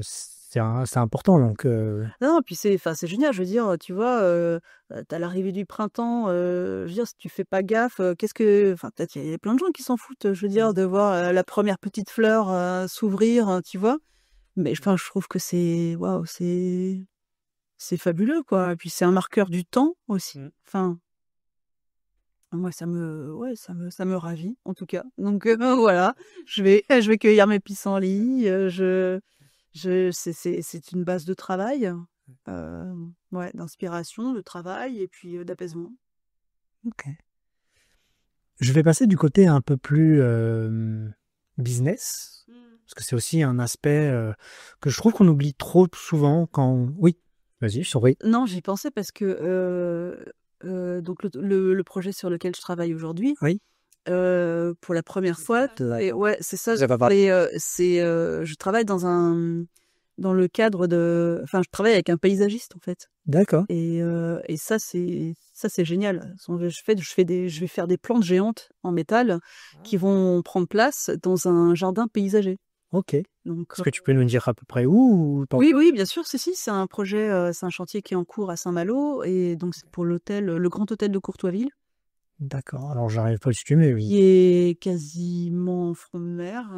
c'est important. Donc, Non, puis c'est génial, je veux dire, tu vois, tu l'arrivée du printemps, je veux dire, si tu fais pas gaffe, enfin, peut-être il y a plein de gens qui s'en foutent, je veux dire, de voir, la première petite fleur, s'ouvrir, tu vois? Mais enfin, je trouve que waouh, c'est fabuleux, quoi, et puis c'est un marqueur du temps aussi. Enfin, moi ça me ravit, en tout cas. Donc voilà, je vais cueillir mes pissenlits, c'est une base de travail, ouais, d'inspiration, de travail et puis, d'apaisement. ok. Je vais passer du côté un peu plus business, parce que c'est aussi un aspect que je trouve qu'on oublie trop souvent quand... Oui, vas-y, je t'en prie. Non, j'y pensais parce que, donc le projet sur lequel je travaille aujourd'hui, Oui. Pour la première fois et ouais, c'est ça, Vous avez pas parlé. je travaille dans le cadre enfin, je travaille avec un paysagiste, en fait, D'accord. et ça c'est génial. Je vais faire des plantes géantes en métal qui vont prendre place dans un jardin paysager. Ok. Donc Est-ce que tu peux nous dire à peu près où ou pas? oui, oui, bien sûr, si, c'est un projet, c'est un chantier qui est en cours à Saint-Malo et donc c'est pour le Grand Hôtel de Courtoisville, D'accord. Alors, j'arrive pas à le situer, mais oui. qui est quasiment en front de mer,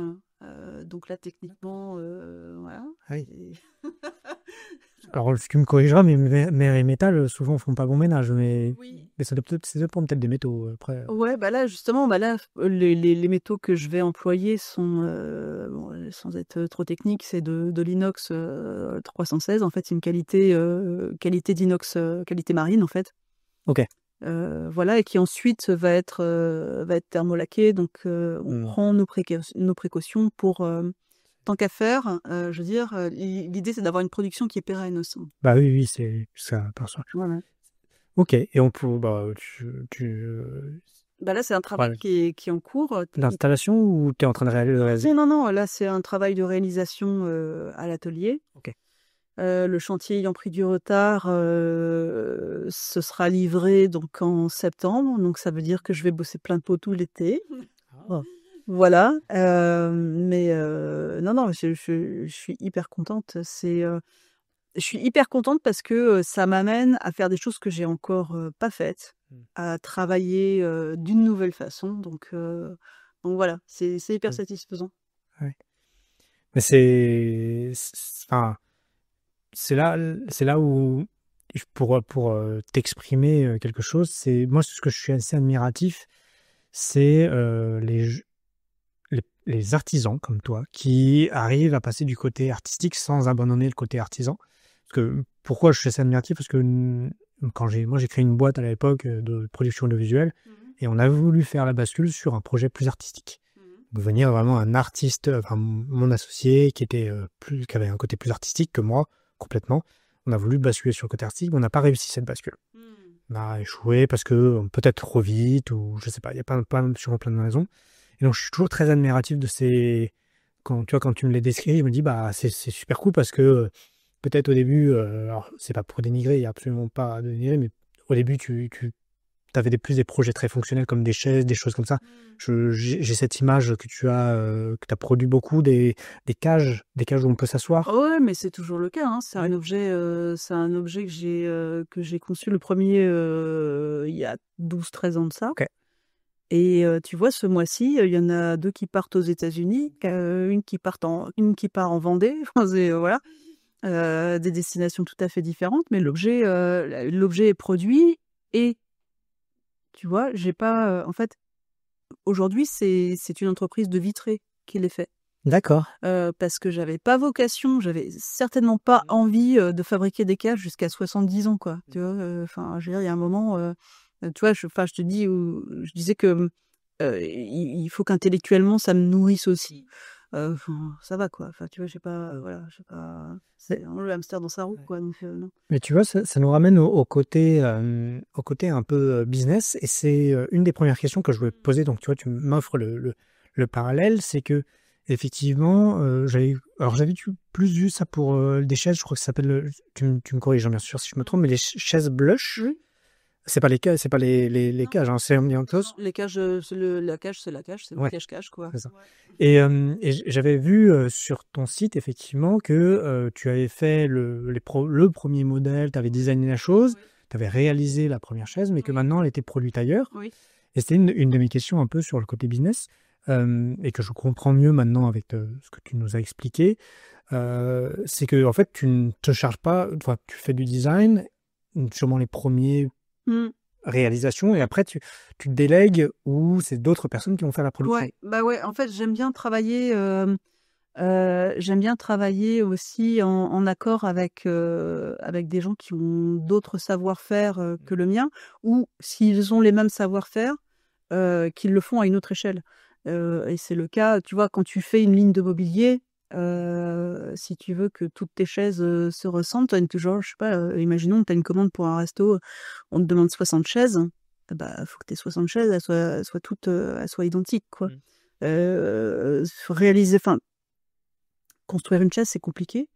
donc là techniquement, voilà, Ah oui. c'est Alors, tu me corrigeras, mais mer et métal, souvent, font pas bon ménage. Mais oui. ça doit ça dépend peut-être des métaux. Après, Ouais, bah là justement, bah là, les métaux que je vais employer sont, bon, sans être trop technique, c'est de l'inox, 316. En fait, c'est une qualité d'inox, qualité marine, en fait. ok. Voilà, et qui ensuite va être thermolaqué, donc on prend nos précautions pour, tant qu'à faire, je veux dire, l'idée c'est d'avoir une production qui est pérenne aussi. Bah oui, oui, c'est ça. Voilà. Ok. Et on peut. Bah, Bah là, c'est un travail voilà. qui est en cours. L'installation ou tu es en train de réaliser? Non, non, non, là c'est un travail de réalisation, à l'atelier. Ok. Le chantier ayant pris du retard, ce sera livré donc en septembre, donc ça veut dire que je vais bosser plein de pot tout l'été. Ah. Voilà, mais non, non, je suis hyper contente. Je suis hyper contente parce que, ça m'amène à faire des choses que j'ai encore, pas faites, à travailler, d'une nouvelle façon, donc voilà, c'est hyper satisfaisant. Ouais. Mais enfin, c'est là où, pour t'exprimer quelque chose, c'est moi ce que je suis assez admiratif, c'est les artisans comme toi qui arrivent à passer du côté artistique sans abandonner le côté artisan. Parce que pourquoi je suis assez admiratif? Parce que moi j'ai créé une boîte à l'époque de production audiovisuelle et on a voulu faire la bascule sur un projet plus artistique. Venir vraiment un artiste, enfin mon associé qui avait un côté plus artistique que moi, complètement. On a voulu basculer sur le côté artistique, mais on n'a pas réussi cette bascule. On a échoué parce que peut-être trop vite, ou je sais pas, il y a sûrement plein de raisons. Et donc je suis toujours très admiratif de ces... Quand tu me les décris, je me dis, bah c'est super cool parce que peut-être au début, alors c'est pas pour dénigrer, il n'y a absolument pas à dénigrer, mais au début tu avais plus des projets très fonctionnels comme des chaises, des choses comme ça. J'ai cette image que tu as produit beaucoup, des cages où on peut s'asseoir. Ouais, mais c'est toujours le cas, hein. C'est un objet que j'ai conçu le premier il y a 12-13 ans de ça. Ok. Et tu vois, ce mois-ci, il y en a 2 qui partent aux États-Unis, une qui part en Vendée. Enfin, voilà, des destinations tout à fait différentes, mais l'objet est produit et tu vois, j'ai pas, en fait, aujourd'hui, c'est une entreprise de vitrée qui les fait. D'accord. Parce que j'avais certainement pas envie, de fabriquer des cages jusqu'à 70 ans, quoi. Tu vois? Enfin, je veux dire, il y a un moment, tu vois, je te dis je disais que, il faut qu'intellectuellement ça me nourrisse aussi. Enfin, ça va, quoi. Enfin, tu vois, voilà, j'ai pas c'est vraiment le hamster dans sa roue, quoi, donc non. Mais tu vois, ça nous ramène au côté un peu business, et c'est une des premières questions que je voulais te poser. Donc, tu vois, tu m'offres le parallèle, c'est que Effectivement, j'avais plus vu ça pour des chaises, je crois que ça s'appelle, tu me corriges, hein, bien sûr, si je me trompe, mais les chaises blush, Oui. c'est pas les cages, c'est pas les Non. cages, hein, c'est ambiantos. Les cages, la cage, c'est la cage, c'est le Ouais, piège-cage, quoi. c'est ça. Ouais. Et j'avais vu sur ton site, effectivement, que tu avais fait le premier modèle, tu avais designé la chose, Oui. tu avais réalisé la première chaise, mais que Oui. maintenant elle était produite ailleurs. Oui. Et c'était une de mes questions un peu sur le côté business, et que je comprends mieux maintenant avec ce que tu nous as expliqué. C'est que en fait, tu ne te charges pas, enfin, tu fais du design, sûrement les premiers Mm. réalisations, et après tu délègues ou c'est d'autres personnes qui vont faire la production. Ouais, bah ouais, en fait, j'aime bien travailler aussi en accord avec des gens qui ont d'autres savoir-faire que le mien, ou s'ils ont les mêmes savoir-faire, qu'ils le font à une autre échelle. Et c'est le cas, tu vois, quand tu fais une ligne de mobilier, si tu veux que toutes tes chaises se ressemblent, genre, je sais pas, imaginons que tu as une commande pour un resto, on te demande 60 chaises, bah, faut que tes 60 chaises, elles soient toutes elles soient identiques, quoi. Enfin, construire une chaise, c'est compliqué.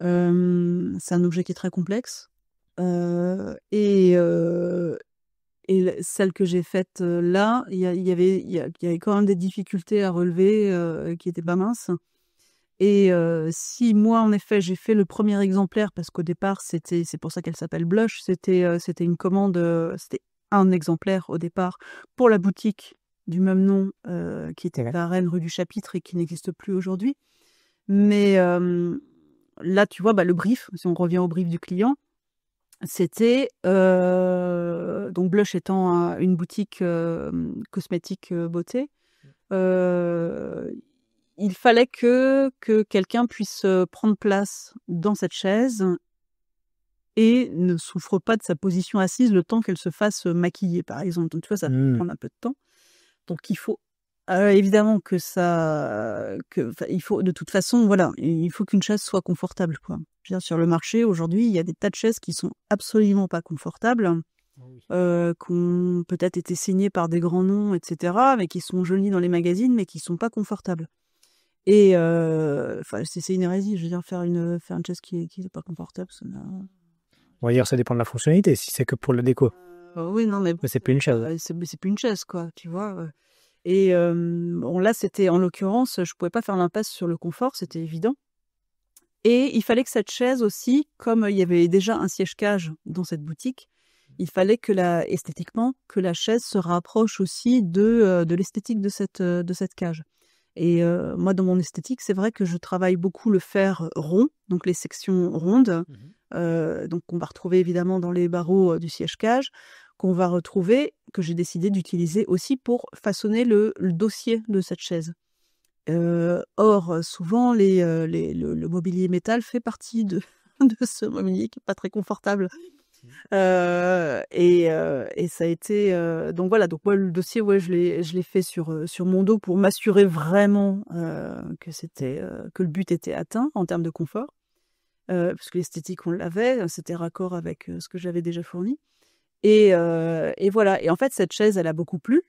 C'est un objet qui est très complexe. Et celle que j'ai faite là, il y avait quand même des difficultés à relever qui étaient pas minces. Et si moi, en effet, j'ai fait le premier exemplaire, parce qu'au départ, c'est pour ça qu'elle s'appelle Blush, c'était une commande, c'était un exemplaire au départ pour la boutique du même nom qui était à Rennes, rue du Chapitre, et qui n'existe plus aujourd'hui. Mais là, tu vois, le brief, si on revient au brief du client, c'était donc Blush étant une boutique cosmétique beauté. Il fallait que quelqu'un puisse prendre place dans cette chaise et ne souffre pas de sa position assise le temps qu'elle se fasse maquiller, par exemple. Donc, tu vois, ça peut prendre un peu de temps. Donc, il faut évidemment il faut, de toute façon, voilà, il faut qu'une chaise soit confortable, quoi. Je veux dire, sur le marché, aujourd'hui, il y a des tas de chaises qui sont absolument pas confortables, qui ont peut-être été signées par des grands noms, etc., mais qui sont jolies dans les magazines, mais qui sont pas confortables. Et c'est une hérésie, je veux dire, faire une chaise qui est pas confortable, ça n'a... On va dire ça dépend de la fonctionnalité, si c'est que pour la déco. Oui, non, mais bon, Mais c'est plus une chaise. c'est plus une chaise, quoi, tu vois. Et bon, là, c'était, en l'occurrence, je pouvais pas faire l'impasse sur le confort, c'était évident. Et il fallait que cette chaise aussi, comme il y avait déjà un siège-cage dans cette boutique, il fallait esthétiquement, que la chaise se rapproche aussi de l'esthétique de cette cage. Et moi, dans mon esthétique, c'est vrai que je travaille beaucoup le fer rond, donc les sections rondes, donc qu'on va retrouver évidemment dans les barreaux du siège-cage, qu'on va retrouver, que j'ai décidé d'utiliser aussi pour façonner le dossier de cette chaise. Or, souvent, le mobilier métal fait partie de ce mobilier qui n'est pas très confortable. Et ça a été donc voilà, donc moi le dossier, ouais, je l'ai fait sur mon dos pour m'assurer vraiment que le but était atteint en termes de confort, parce que l'esthétique on l'avait, c'était raccord avec ce que j'avais déjà fourni. Et voilà. Et en fait, cette chaise, elle a beaucoup plu,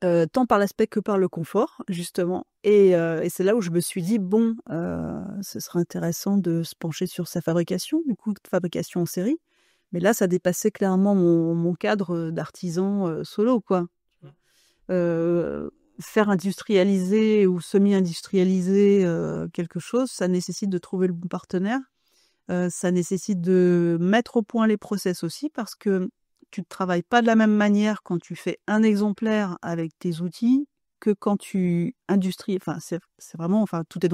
tant par l'aspect que par le confort, justement. Et c'est là où je me suis dit, bon, ce serait intéressant de se pencher sur sa fabrication, du coup, de fabrication en série. Mais là, ça dépassait clairement mon cadre d'artisan solo, quoi. Faire industrialiser ou semi-industrialiser quelque chose, ça nécessite de trouver le bon partenaire. Ça nécessite de mettre au point les process aussi, parce que tu ne travailles pas de la même manière quand tu fais un exemplaire avec tes outils que quand tu industries. Enfin, c'est vraiment, enfin, tout est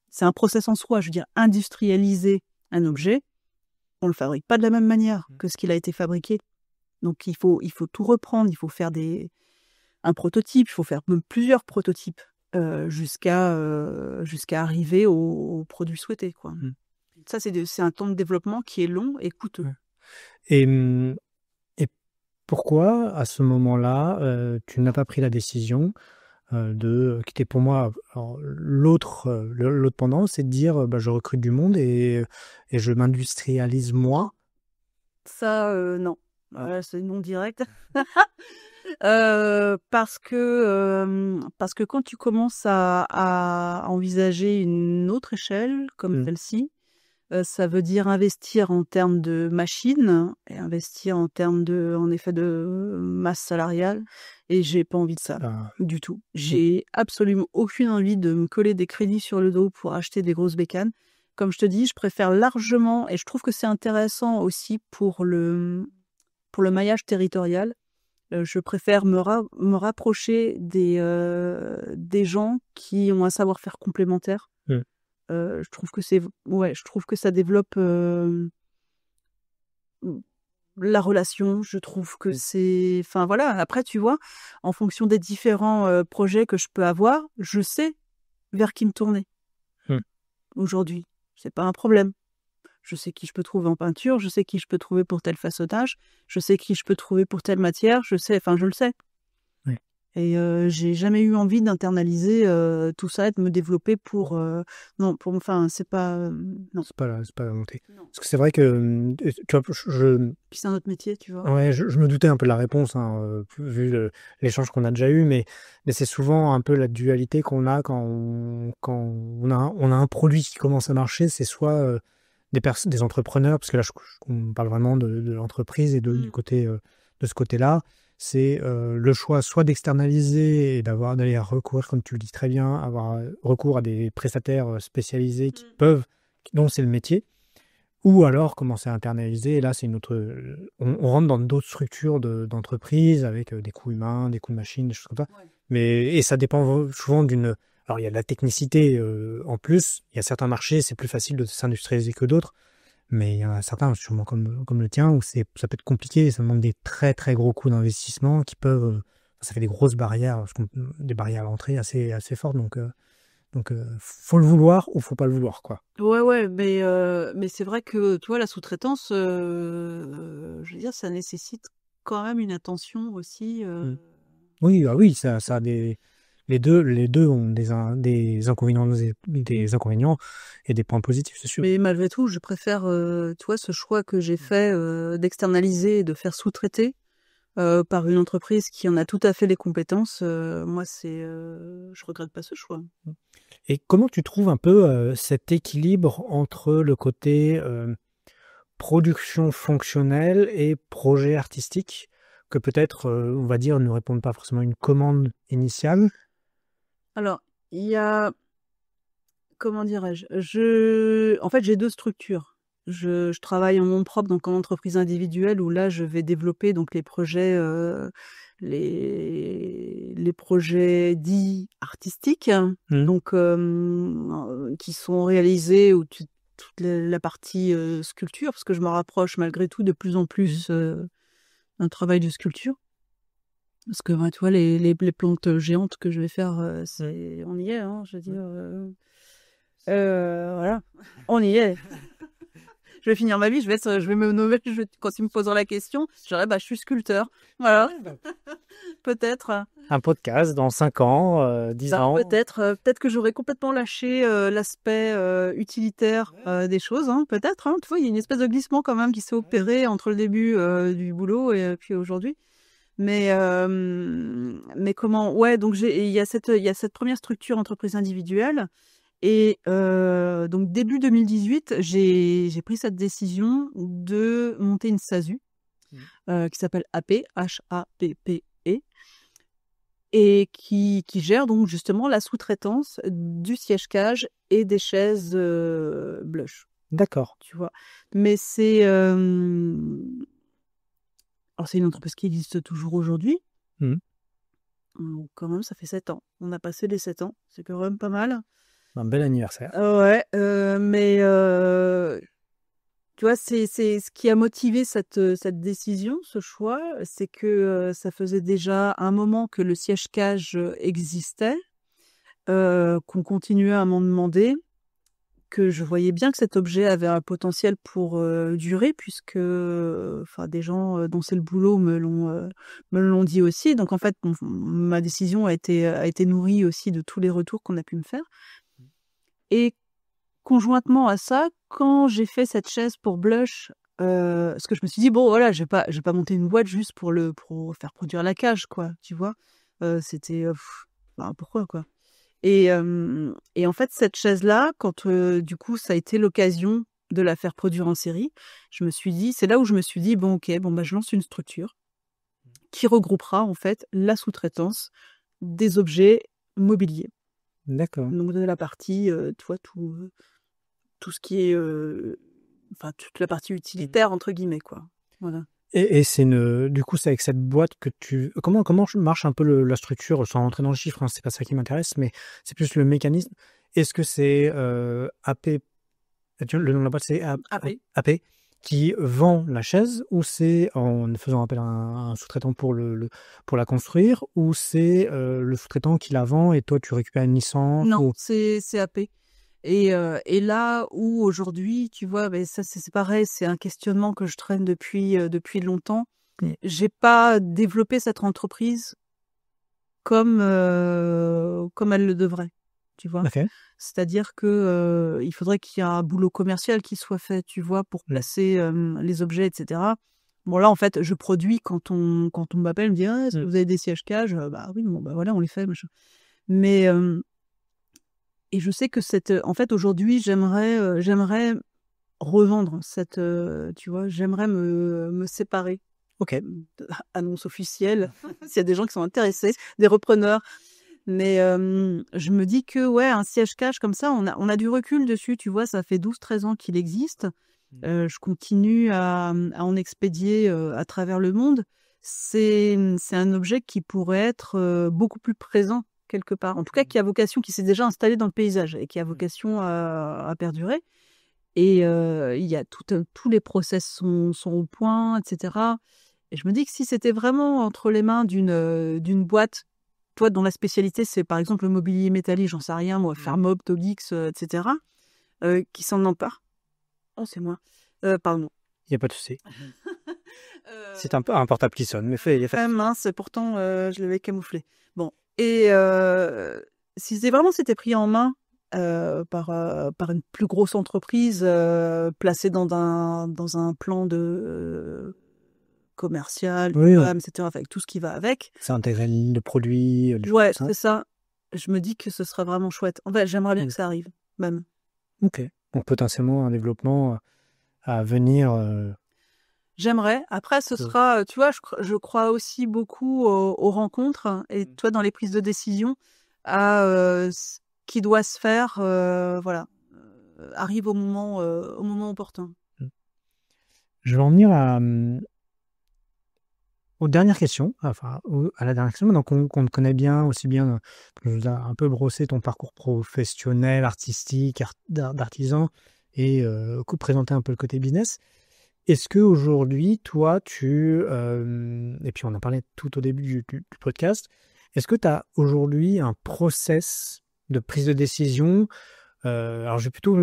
c'est un process en soi. Je veux dire, industrialiser un objet, on le fabrique pas de la même manière que ce qu'il a été fabriqué. Donc, il faut tout reprendre. Il faut faire un prototype. Il faut faire même plusieurs prototypes jusqu'à arriver au produit souhaité, quoi. Ça, c'est un temps de développement qui est long et coûteux. Et pourquoi, à ce moment-là, tu n'as pas pris la décision qui était pour moi l'autre pendant, c'est de dire je recrute du monde et je m'industrialise moi. Ça, non. C'est non direct. Parce que quand tu commences à envisager une autre échelle comme celle-ci, ça veut dire investir en termes de machines et investir en termes en effet, de masse salariale et j'ai pas envie de ça, du tout. J'ai absolument aucune envie de me coller des crédits sur le dos pour acheter des grosses bécanes. Comme je te dis, je préfère largement et je trouve que c'est intéressant aussi pour le maillage territorial. Je préfère me rapprocher des gens qui ont un savoir-faire complémentaire. Je trouve que je trouve que ça développe la relation. Je trouve que c'est, enfin voilà. Après, tu vois, en fonction des différents projets que je peux avoir, je sais vers qui me tourner. Aujourd'hui, c'est pas un problème. Je sais qui je peux trouver en peinture, je sais qui je peux trouver pour tel façonnage, je sais qui je peux trouver pour telle matière, je le sais. Oui. Et j'ai jamais eu envie d'internaliser tout ça et de me développer pour non, enfin, c'est pas non. C'est pas la volonté. Parce que c'est vrai que tu vois, Puis c'est un autre métier, tu vois. Ouais, je me doutais un peu de la réponse, hein, vu l'échange qu'on a déjà eu, mais c'est souvent un peu la dualité qu'on a quand on a un produit qui commence à marcher, c'est soit des entrepreneurs, parce que là, on parle vraiment de l'entreprise et du côté, de ce côté-là, c'est le choix soit d'externaliser et d'aller recourir, comme tu le dis très bien, avoir recours à des prestataires spécialisés dont c'est le métier, ou alors commencer à internaliser. Et là, c'est une autre. On rentre dans d'autres structures d'entreprise avec des coûts humains, des coûts de machines, des choses comme ça. Ouais. Et ça dépend souvent d'une. Alors, il y a de la technicité en plus. Il y a certains marchés, c'est plus facile de s'industrialiser que d'autres. Mais il y en a certains, sûrement comme le tien, où ça peut être compliqué. Ça demande des très, très gros coûts d'investissement qui peuvent. Ça fait des grosses barrières, des barrières à l'entrée assez fortes. Donc, faut le vouloir ou faut pas le vouloir, quoi. Ouais, mais c'est vrai que, tu vois, la sous-traitance, je veux dire, ça nécessite quand même une attention aussi. Oui, ça a les deux ont des inconvénients, des inconvénients et des points positifs, c'est sûr. Mais malgré tout, je préfère, tu vois, ce choix que j'ai fait d'externaliser et de faire sous-traiter par une entreprise qui en a tout à fait les compétences. Moi, je regrette pas ce choix. Et comment tu trouves un peu cet équilibre entre le côté production fonctionnelle et projet artistique que peut-être, on va dire, ne répondent pas forcément à une commande initiale? Alors, il y a, comment dirais-je, en fait, j'ai deux structures. Je travaille en nom propre, donc en entreprise individuelle, où là, je vais développer donc les projets, les projets dits artistiques, donc qui sont réalisés toute la partie sculpture, parce que je me rapproche malgré tout de plus en plus d'un travail de sculpture. Parce que, tu vois, les plantes géantes que je vais faire, on y est, hein, je veux dire. Voilà, on y est. Je vais finir ma vie, je vais me nommer, quand ils me poseront la question, je dirais, je suis sculpteur. Voilà. Peut-être. Un podcast dans 5 ans, 10 ans. Peut-être que j'aurais complètement lâché l'aspect utilitaire des choses, hein, peut-être. Hein, tu vois, il y a une espèce de glissement quand même qui s'est opéré entre le début du boulot et puis aujourd'hui. Mais comment? Ouais, donc il y a cette première structure entreprise individuelle. Et donc début 2018, j'ai pris cette décision de monter une SASU qui s'appelle AP, HAPPE, et qui gère donc justement la sous-traitance du siège-cage et des chaises blush. D'accord. Tu vois. Mais c'est une entreprise qui existe toujours aujourd'hui. Donc, quand même, ça fait 7 ans. On a passé les 7 ans. C'est quand même pas mal. Un bel anniversaire. Ouais, mais tu vois, c'est ce qui a motivé cette décision, ce choix, c'est que ça faisait déjà un moment que le siège-cage existait, qu'on continuait à m'en demander, que je voyais bien que cet objet avait un potentiel pour durer, puisque des gens dont c'est le boulot me l'ont dit aussi. Donc en fait, ma décision a été nourrie aussi de tous les retours qu'on a pu me faire. Et conjointement à ça, quand j'ai fait cette chaise pour Blush, Parce que je me suis dit: «Bon, voilà, je vais pas monter une boîte juste pour faire produire la cage, quoi», tu vois? C'était, enfin, pourquoi, quoi? Et en fait, cette chaise-là, quand, du coup, ça a été l'occasion de la faire produire en série, c'est là où je me suis dit: «Bon, OK, bon, bah, je lance une structure qui regroupera, en fait, la sous-traitance des objets mobiliers». D'accord. Donc de la partie, tu vois, tout ce qui est, enfin, toute la partie «utilitaire» entre guillemets, quoi. Voilà. Et du coup, c'est avec cette boîte que comment marche un peu la structure? Sans rentrer dans le chiffre, hein, c'est pas ça qui m'intéresse, mais c'est plus le mécanisme. Est-ce que c'est, AP, le nom de la boîte, c'est AP. AP qui vend la chaise, ou c'est en faisant appel à un sous-traitant pour la construire, ou c'est, le sous-traitant qui la vend et toi tu récupères une licence Non, ou? c'est AP. Et là où aujourd'hui, tu vois, beh, ça c'est pareil, c'est un questionnement que je traîne depuis longtemps. Mmh. J'ai pas développé cette entreprise comme elle le devrait, tu vois? OK. C'est-à-dire que, il faudrait qu'il y ait un boulot commercial qui soit fait, tu vois? Pour Mmh. placer, les objets et cetera. Bon là, en fait, je produis quand on m'appelle, me dit: «Ah, est-ce que Mmh. vous avez des sièges-cages?» Bah oui, bon, bah voilà, on les fait, machin. Mais, et je sais que en fait, aujourd'hui, j'aimerais revendre tu vois? J'aimerais me séparer. OK. Annonce officielle, s'il y a des gens qui sont intéressés, des repreneurs. Mais, je me dis que, ouais, un siège-cache comme ça, on a du recul dessus, tu vois? Ça fait 12-13 ans qu'il existe. Mmh. Je continue à en expédier, à travers le monde. C'est un objet qui pourrait être, beaucoup plus présent quelque part. En tout cas, qui s'est déjà installé dans le paysage et qui a Mmh. vocation à perdurer. Et il y a tous les process sont au point et cetera. Et je me dis que si c'était vraiment entre les mains d'une boîte, toi, dont la spécialité, c'est par exemple le mobilier métallique, j'en sais rien moi, Mmh. Fermob, Tolix, et cetera, qui s'en empare. Oh, c'est moi. Pardon. Il y a pas de souci. Heu, C'est un peu un portable qui sonne, mais il y a pas de ah souci. mince, pourtant, je l'avais camouflé. Bon, et si c'était pris en main, par une plus grosse entreprise, placée dans un plan de commercial, Oui, oui. et cetera, avec tout ce qui va avec. Ça intégrait une ligne de produits, des choses Ouais, comme ça? c'est ça. Je me dis que ce serait vraiment chouette. En fait, j'aimerais bien Mmh. que ça arrive, même. OK. Donc potentiellement un développement, à venir, J'aimerais. Après, ce de sera, tu vois, je crois aussi beaucoup aux rencontres, hein, et Mmh. toi, dans les prises de décision, à, ce qui doit se faire, voilà, arrive au moment opportun. Mmh. Je vais en venir aux dernières questions, enfin, à la dernière question, maintenant qu'on te connaît bien, aussi bien, que nous a un peu brossé ton parcours professionnel, artistique, d'artisan, et présenté un peu le côté business. Est-ce qu'aujourd'hui, toi, et puis on en parlait tout au début du podcast, est-ce que tu as aujourd'hui un process de prise de décision? Alors je vais plutôt,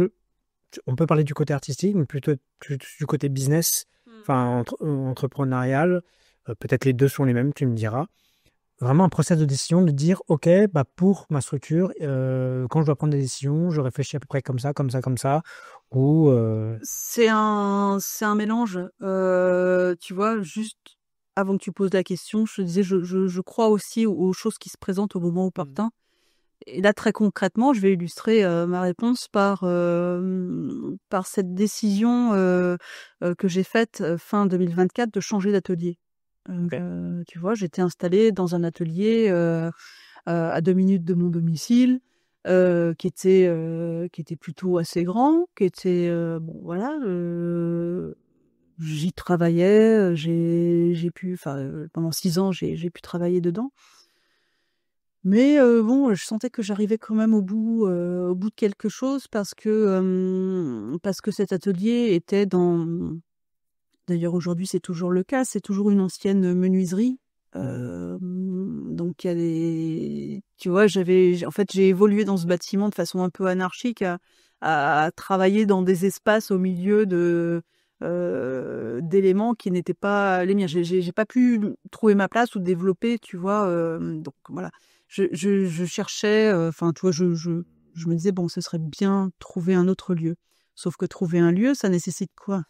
on peut parler du côté artistique, mais plutôt du côté business, Mmh. enfin entrepreneurial, peut-être les 2 sont les mêmes, tu me diras. Vraiment un process de décision, de dire: «OK, bah, pour ma structure, quand je dois prendre des décisions, je réfléchis à peu près comme ça, comme ça, comme ça», ou C'est un mélange, tu vois? Juste avant que tu poses la question, je te disais, je crois aussi aux choses qui se présentent au moment Mmh. opportun. Et là, très concrètement, je vais illustrer, ma réponse par cette décision, que j'ai faite, fin 2024, de changer d'atelier. OK. Tu vois, j'étais installée dans un atelier, à 2 minutes de mon domicile, qui était plutôt assez grand, qui était, bon voilà, j'y travaillais, j'ai pu enfin, pendant 6 ans, j'ai pu travailler dedans. Mais bon, je sentais que j'arrivais quand même au bout de quelque chose parce que cet atelier était d'ailleurs aujourd'hui c'est toujours le cas, c'est toujours une ancienne menuiserie. Mmh. Donc il y a tu vois, en fait, j'ai évolué dans ce bâtiment de façon un peu anarchique à travailler dans des espaces au milieu d'éléments qui n'étaient pas les miens. J'ai pas pu trouver ma place ou développer, tu vois? Donc voilà. Je cherchais, enfin, tu vois, je me disais: «Bon, ce serait bien de trouver un autre lieu». Sauf que trouver un lieu, ça nécessite quoi?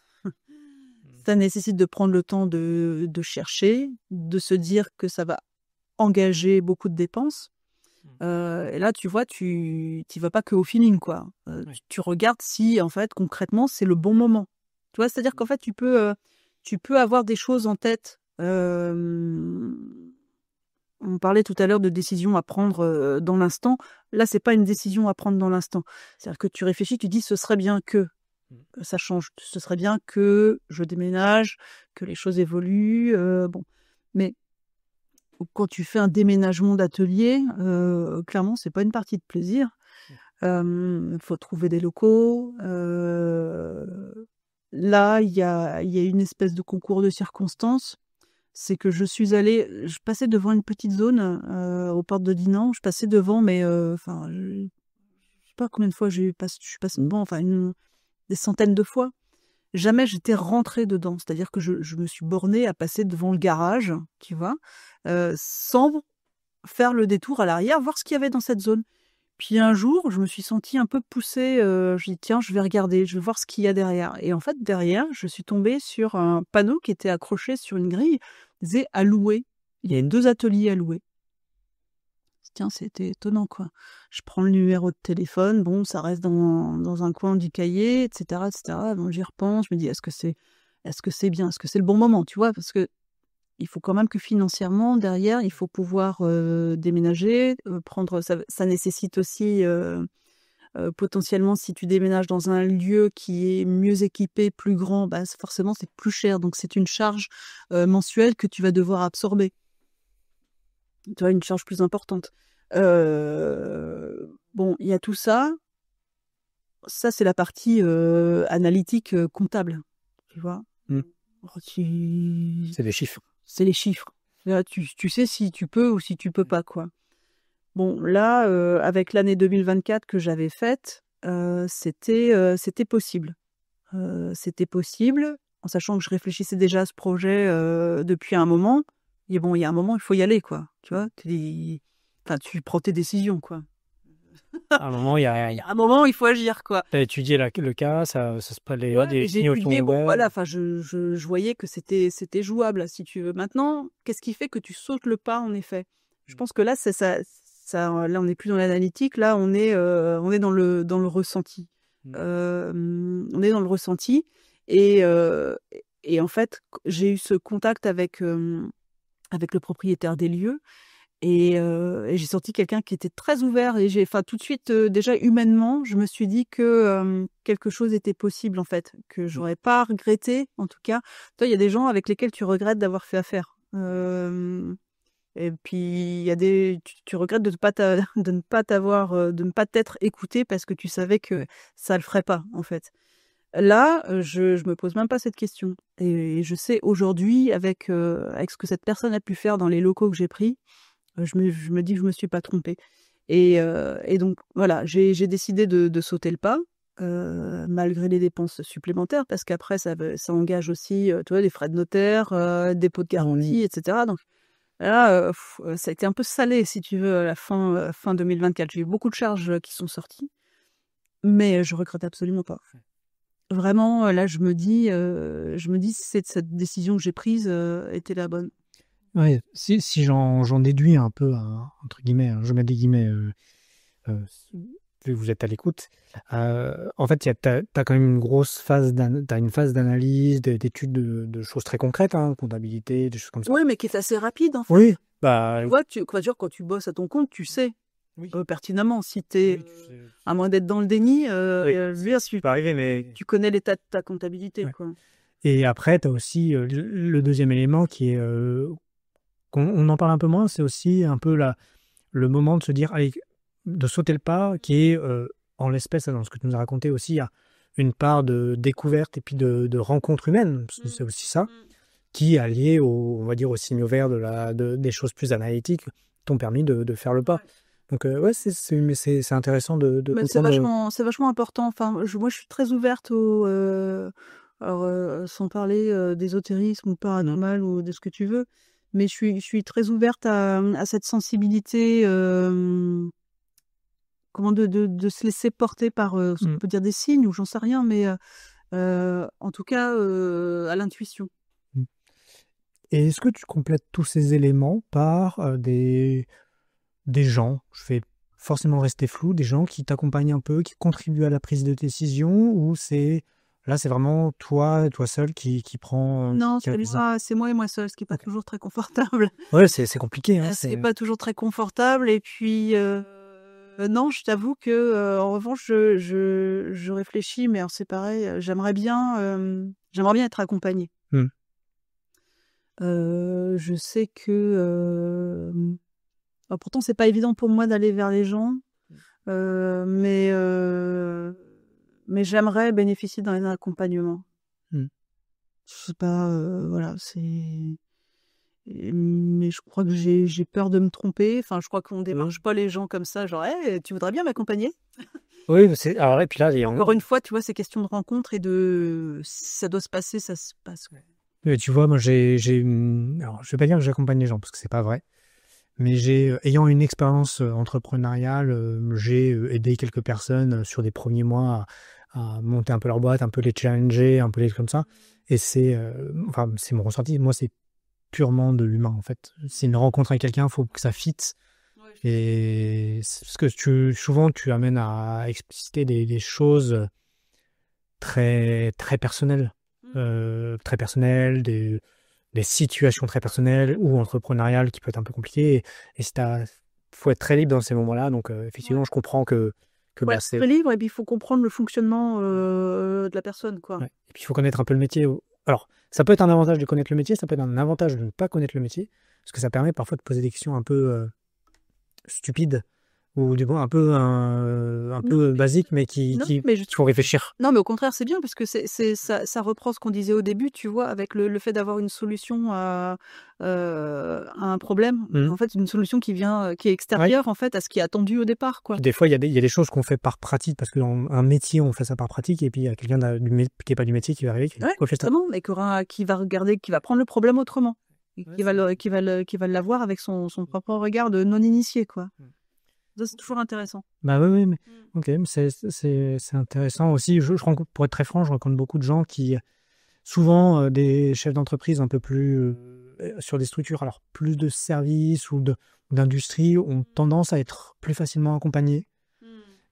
ça nécessite de prendre le temps de chercher, de se dire que ça va engager beaucoup de dépenses. Et là, tu vois, tu n'y vas pas que au feeling, quoi. Tu regardes si, en fait, concrètement, c'est le bon moment. Tu vois, c'est-à-dire qu'en fait, tu peux avoir des choses en tête. On parlait tout à l'heure de décision à prendre dans l'instant. Là, c'est pas une décision à prendre dans l'instant. C'est-à-dire que tu réfléchis, tu dis, ce serait bien que ça change. Ce serait bien que je déménage, que les choses évoluent. Bon, mais quand tu fais un déménagement d'atelier, clairement, c'est pas une partie de plaisir. Faut trouver des locaux. Là, il y a une espèce de concours de circonstances. C'est que je passais devant une petite zone aux portes de Dinan. Je passais devant, mais enfin, je sais pas combien de fois je suis passée devant, enfin des centaines de fois. Jamais j'étais rentrée dedans. C'est-à-dire que je me suis bornée à passer devant le garage, tu vois, sans faire le détour à l'arrière, voir ce qu'il y avait dans cette zone. Puis un jour, je me suis sentie un peu poussée. Je dis tiens, je vais regarder, je vais voir ce qu'il y a derrière. Et en fait, derrière, je suis tombée sur un panneau qui était accroché sur une grille, disait à louer. Il y a 2 ateliers à louer. Tiens, c'était étonnant, quoi. Je prends le numéro de téléphone, bon, ça reste dans un coin du cahier, etc., etc. Bon, j'y repense, je me dis, est-ce que c'est bien, est-ce que c'est le bon moment, tu vois, parce que il faut quand même que financièrement, derrière, il faut pouvoir déménager, prendre, ça nécessite aussi potentiellement, si tu déménages dans un lieu qui est mieux équipé, plus grand, bah, forcément, c'est plus cher. Donc, c'est une charge mensuelle que tu vas devoir absorber. Tu vois, une charge plus importante. Bon, il y a tout ça. Ça, c'est la partie analytique comptable. Tu vois. C'est des chiffres. C'est les chiffres. Là, tu sais si tu peux ou si tu peux pas, quoi. Bon, là, avec l'année 2024 que j'avais faite, c'était possible. C'était possible, en sachant que je réfléchissais déjà à ce projet depuis un moment. Et bon, il y a un moment, il faut y aller, quoi. Tu vois, enfin, tu prends tes décisions, quoi. À un moment, il y a un moment, il faut agir, quoi. T'as étudié le cas, ça se passe J'ai étudié, bon, voilà, enfin, je voyais que c'était jouable, si tu veux. Maintenant, qu'est-ce qui fait que tu sautes le pas, en effet? Je pense que là, c'est ça, là, on n'est plus dans l'analytique, là, on est dans le ressenti. On est dans le ressenti. Et en fait, j'ai eu ce contact avec le propriétaire des lieux. Et j'ai senti quelqu'un qui était très ouvert et tout de suite, déjà humainement, je me suis dit que quelque chose était possible, en fait, que j'aurais pas regretté, en tout cas. Toi, il y a des gens avec lesquels tu regrettes d'avoir fait affaire. Et puis il y a tu regrettes de ne pas t'être écouté parce que tu savais que ça le ferait pas, en fait. Là, je me pose même pas cette question. Et je sais aujourd'hui, avec ce que cette personne a pu faire dans les locaux que j'ai pris, je me dis que je me suis pas trompée. Et donc voilà, j'ai décidé de sauter le pas, malgré les dépenses supplémentaires, parce qu'après ça engage aussi, tu vois, des frais de notaire, dépôt de garantie, etc. Donc là, ça a été un peu salé, si tu veux, à la fin 2024. J'ai eu beaucoup de charges qui sont sorties, mais je regrette absolument pas. Vraiment, là, je me dis, cette décision que j'ai prise était la bonne. Ouais, si j'en déduis un peu, entre guillemets, je mets des guillemets, vu que vous êtes à l'écoute, en fait, t'as quand même une grosse phase une phase d'analyse, d'études de choses très concrètes, comptabilité, des choses comme ça. Oui, mais qui est assez rapide, en fait. Oui, bah... Tu vois, quand tu bosses à ton compte, tu sais pertinemment. Si à moins d'être dans le déni, tu peux arriver, mais... tu connais l'état de ta comptabilité. Ouais. Quoi. Et après, tu as aussi le deuxième élément qui est... on en parle un peu moins, c'est aussi un peu le moment de se dire, allez, de sauter le pas, qui est, en l'espèce, dans ce que tu nous as raconté aussi, il y a une part de découverte et puis de rencontre humaine, parce que c'est aussi ça, qui, allié on va dire, aux signaux verts des choses plus analytiques, t'ont permis de faire le pas. Donc, ouais, c'est intéressant de c'est vachement important. Enfin, moi, je suis très ouverte alors, sans parler d'ésotérisme ou paranormal ou de ce que tu veux, mais je suis très ouverte à cette sensibilité, comment de se laisser porter par ce qu'on peut dire des signes, ou j'en sais rien, mais En tout cas, à l'intuition. Et est-ce que tu complètes tous ces éléments par des gens, je vais forcément rester flou, des gens qui t'accompagnent un peu, qui contribuent à la prise de décision, ou là, c'est vraiment toi seul qui prend, Non, qui réalise ça? c'est moi et moi seule, ce qui est pas Ok. toujours très confortable. Ouais, c'est compliqué, hein, Ce qui est pas toujours très confortable et puis, non, je t'avoue que, en revanche, je réfléchis, mais alors c'est pareil, j'aimerais bien être accompagnée. Hmm. Je sais que, pourtant c'est pas évident pour moi d'aller vers les gens, heu, mais heu, mais j'aimerais bénéficier d'un accompagnement. Hmm. Je sais pas, voilà, mais je crois que j'ai peur de me tromper. Enfin, je crois qu'on démarche pas les gens comme ça, genre: «Hey, tu voudrais bien m'accompagner?» Oui, alors, et puis là, Encore une fois, tu vois, c'est question de rencontre et si ça doit se passer, ça se passe, quoi. tu vois, moi, alors, je vais pas dire que j'accompagne les gens, parce que c'est pas vrai, mais ayant une expérience entrepreneuriale, j'ai aidé quelques personnes sur des premiers mois à monter un peu leur boîte, un peu les challenger, un peu les comme ça. Et enfin, c'est mon ressenti. Moi, c'est purement de l'humain, en fait. C'est une rencontre avec quelqu'un, il faut que ça fitte. Ouais, Et c'est parce que souvent, tu amènes à expliciter des choses très, très personnelles. Très personnelles, des situations très personnelles ou entrepreneuriales qui peuvent être un peu compliquées. Et faut être très libre dans ces moments-là. Donc, ouais. effectivement, je comprends que Faut bah, être très libre et puis il faut comprendre le fonctionnement, de la personne, quoi. ouais. Et puis, il faut connaître un peu le métier. Alors, ça peut être un avantage de connaître le métier, ça peut être un avantage de ne pas connaître le métier, parce que ça permet parfois de poser des questions un peu stupides ou du moins un Non, peu mais basiques, mais non, mais je qu'il faut réfléchir. Non, mais au contraire, c'est bien parce que ça reprend ce qu'on disait au début, tu vois? Avec le fait d'avoir une solution à un problème. Mhm. En fait, une solution qui est Ouais. extérieure, en fait, à ce qui est attendu au départ, quoi. Puis des fois, il y a des choses qu'on fait par pratique, parce que dans un métier, on fait ça par pratique, et puis il y a quelqu'un qui n'est pas du métier qui va arriver, qui va dire, Ouais, pourquoi je fais ça? justement, et qui va regarder, qui va prendre le problème autrement et Ouais, qui va l'avoir avec son propre regard de non initié, quoi. Mm. Ça, c'est toujours intéressant. Bah oui, oui, mais Mmh. ok, mais c'est intéressant aussi. Je rencontre, pour être très franc, je rencontre beaucoup de gens qui, souvent des chefs d'entreprise un peu plus sur des structures, alors plus de services ou d'industrie, ont tendance à être plus facilement accompagnés. Mmh.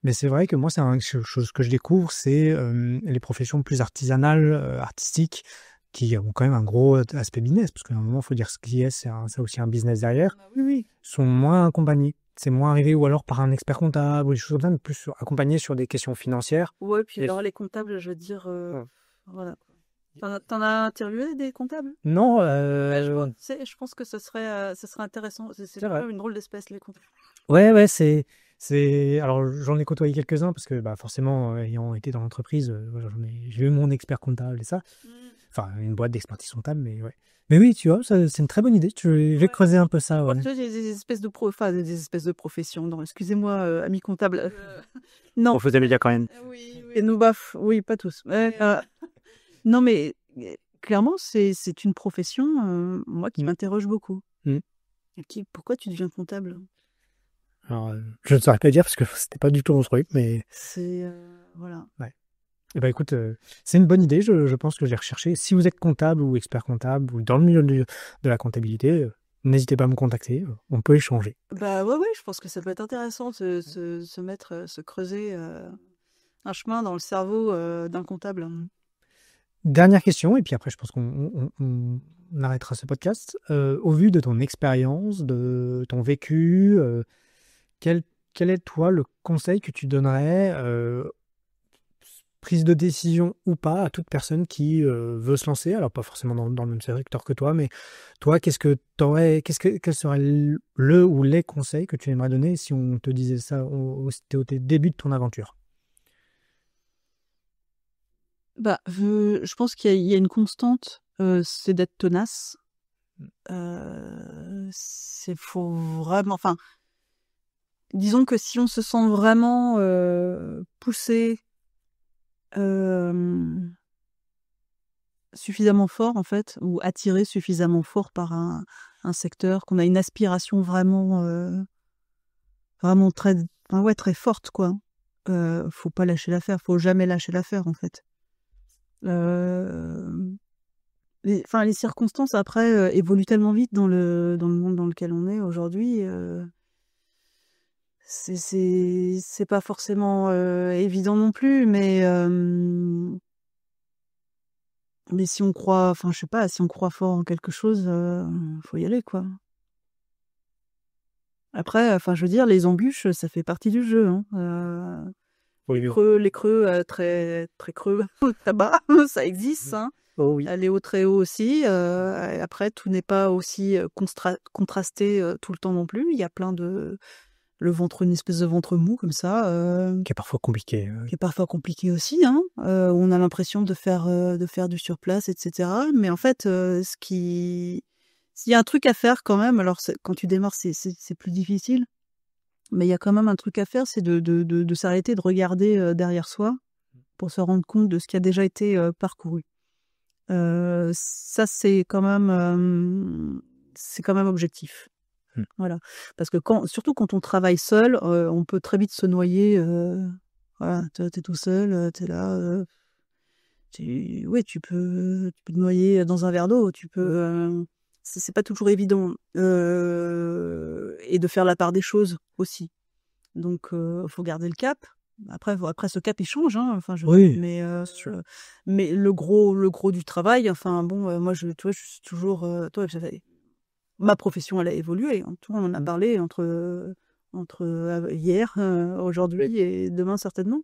Mais c'est vrai que moi, c'est quelque chose que je découvre, c'est les professions plus artisanales, artistiques, qui ont quand même un gros aspect business, parce qu'à un moment, il faut dire ce qui est, ça aussi un business derrière, Bah, oui, oui. sont moins accompagnés. C'est moins arrivé, ou alors par un expert comptable, ou des choses comme ça, mais plus accompagnés sur des questions financières. Ouais, puis Et alors les comptables, je veux dire, ouais. voilà. Tu as interviewé des comptables? Non, Je pense que ce serait intéressant. C'est c'est vrai. quand même une drôle d'espèce, les comptables. Ouais, ouais, alors j'en ai côtoyé quelques-uns parce que bah, forcément, ayant été dans l'entreprise, voilà, j'ai eu mon expert comptable et ça. Mmh. Enfin, une boîte d'expertise comptable, mais ouais. Mais oui, tu vois, c'est une très bonne idée. Je vais Ouais. creuser un peu ça, Oh, ouais. tu vois, j'ai des espèces de enfin, des espèces de professions. Non, excusez-moi, amis comptables. Non. Faut aimer bien quand même. Oui, oui. Et nous, baf, oui, pas tous. Non, mais clairement, c'est une profession, moi, qui Mm. m'interroge beaucoup. Mm. Pourquoi tu deviens comptable? Alors, je ne saurais pas dire parce que c'était pas du tout mon truc, mais Voilà. ouais. Eh ben, écoute, c'est une bonne idée. Je pense que je vais rechercher. Si vous êtes comptable ou expert comptable ou dans le milieu de la comptabilité, n'hésitez pas à me contacter. On peut échanger. Bah, ouais, ouais, je pense que ça peut être intéressant de se mettre, se creuser, un chemin dans le cerveau, d'un comptable. Dernière question, et puis après, je pense on arrêtera ce podcast. Au vu de ton expérience, de ton vécu, quel, quel est, toi, le conseil que tu donnerais, prise de décision ou pas, à toute personne qui veut se lancer? Alors, pas forcément dans le même secteur que toi, mais toi, quel serait le ou les conseils que tu aimerais donner si on te disait ça au début de ton aventure? Bah, je pense qu'il y a une constante, c'est d'être tenace. Faut vraiment, enfin, disons que si on se sent vraiment, poussé, hem, suffisamment fort en fait, ou attiré suffisamment fort par un secteur, qu'on a une aspiration vraiment, vraiment très, ouais, très forte, quoi. Faut pas lâcher l'affaire, faut jamais lâcher l'affaire en fait. Les circonstances après évoluent tellement vite dans le monde dans lequel on est aujourd'hui. C'est pas forcément évident non plus, mais si on croit, enfin je sais pas, si on croit fort en quelque chose, faut y aller quoi. Après, enfin je veux dire, les embûches, ça fait partie du jeu, hein. Oui, oui. Les creux très très creux très bas, ça existe, hein. Oh oui. Les hauts très hauts aussi. Et après, tout n'est pas aussi contrasté tout le temps non plus. Il y a plein de une espèce de ventre mou comme ça, Qui est parfois compliqué. qui est parfois compliqué aussi, hein. Où on a l'impression de faire du surplace, etc. Mais en fait, s'il y a un truc à faire quand même, alors quand tu démarres, c'est plus difficile. Mais il y a quand même un truc à faire, c'est de s'arrêter, de regarder derrière soi pour se rendre compte de ce qui a déjà été parcouru. Ça, c'est quand même objectif. Voilà. Parce que surtout quand on travaille seul, on peut très vite se noyer. Voilà, t'es tout seul, t'es là. Oui, tu peux te noyer dans un verre d'eau. C'est pas toujours évident. Et de faire la part des choses aussi. Donc, faut garder le cap. Après, ce cap, il change, hein. Enfin, Oui. Mais le gros du travail, enfin, bon, moi, tu vois, je suis toujours, ma profession, elle a évolué, hein. Tu vois, on en a parlé entre hier, aujourd'hui et demain, certainement.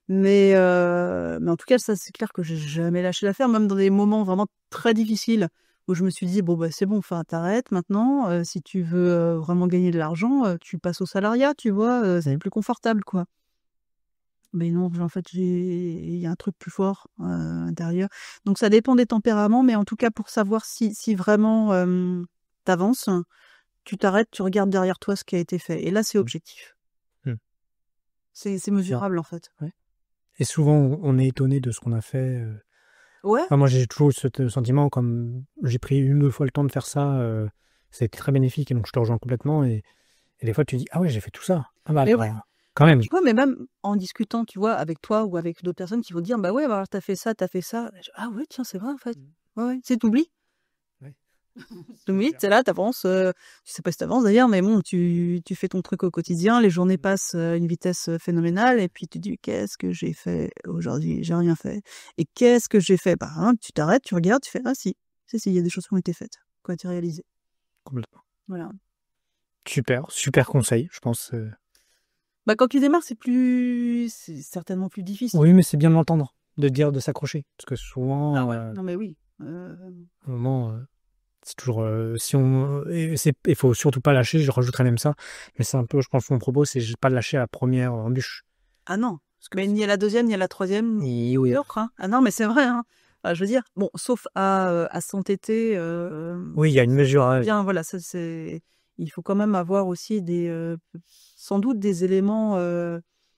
Mais en tout cas, ça, c'est clair que j'ai jamais lâché l'affaire, même dans des moments vraiment très difficiles où je me suis dit: «Bon, bah, c'est bon, enfin, t'arrêtes maintenant, si tu veux, vraiment gagner de l'argent, tu passes au salariat», tu vois? C'est plus confortable, quoi. Mais non, en fait, il y a un truc plus fort, intérieur. Donc ça dépend des tempéraments, mais en tout cas, pour savoir si vraiment, tu tu t'arrêtes, tu regardes derrière toi ce qui a été fait et là, c'est objectif. Mmh. C'est mesurable, en fait. Ouais. Et souvent, on est étonné de ce qu'on a fait. Ouais. Moi, j'ai toujours eu ce sentiment, comme j'ai pris 1 ou 2 fois le temps de faire ça, ça a été très bénéfique et donc je te rejoins complètement et des fois tu dis: «Ah ouais, j'ai fait tout ça. Ah bah, Mais ouais. quand même». Tu vois, mais même en discutant, tu vois, avec toi ou avec d'autres personnes qui vont dire: «Bah, ouais, bah, alors tu fait ça, t'as fait ça». «Ah ouais, tiens, c'est vrai, en fait». Ouais, ouais, tu sais, tu Ouais. oui, tu là, t'avances, je sais pas si t'avances d'ailleurs, mais bon, tu fais ton truc au quotidien, les journées passent à une vitesse phénoménale, et puis tu te dis: «Qu'est-ce que j'ai fait aujourd'hui? J'ai rien fait. Et qu'est-ce que j'ai fait?» Bah, hein, tu t'arrêtes, tu regardes, tu fais: «Ah si, si, il y a des choses qui ont été faites, qui ont été réalisées». Complètement. Voilà. Super, super conseil, je pense. Bah, quand tu démarres, c'est certainement plus difficile. Oui, mais c'est bien de l'entendre, de dire de s'accrocher. Parce que souvent, Ah ouais, non mais oui. à un moment, c'est toujours, si on et il faut surtout pas lâcher, je rajouterais même ça, mais c'est un peu, je pense, mon propos, c'est pas lâcher à la première embûche. Ah non, mais ni à la deuxième, ni à la troisième, Et oui, l'autre, hein. Ah non, mais c'est vrai, hein. Je veux dire, bon, sauf à s'entêter, oui, il y a une mesure à bien, voilà, ça c'est il faut quand même avoir aussi sans doute des éléments,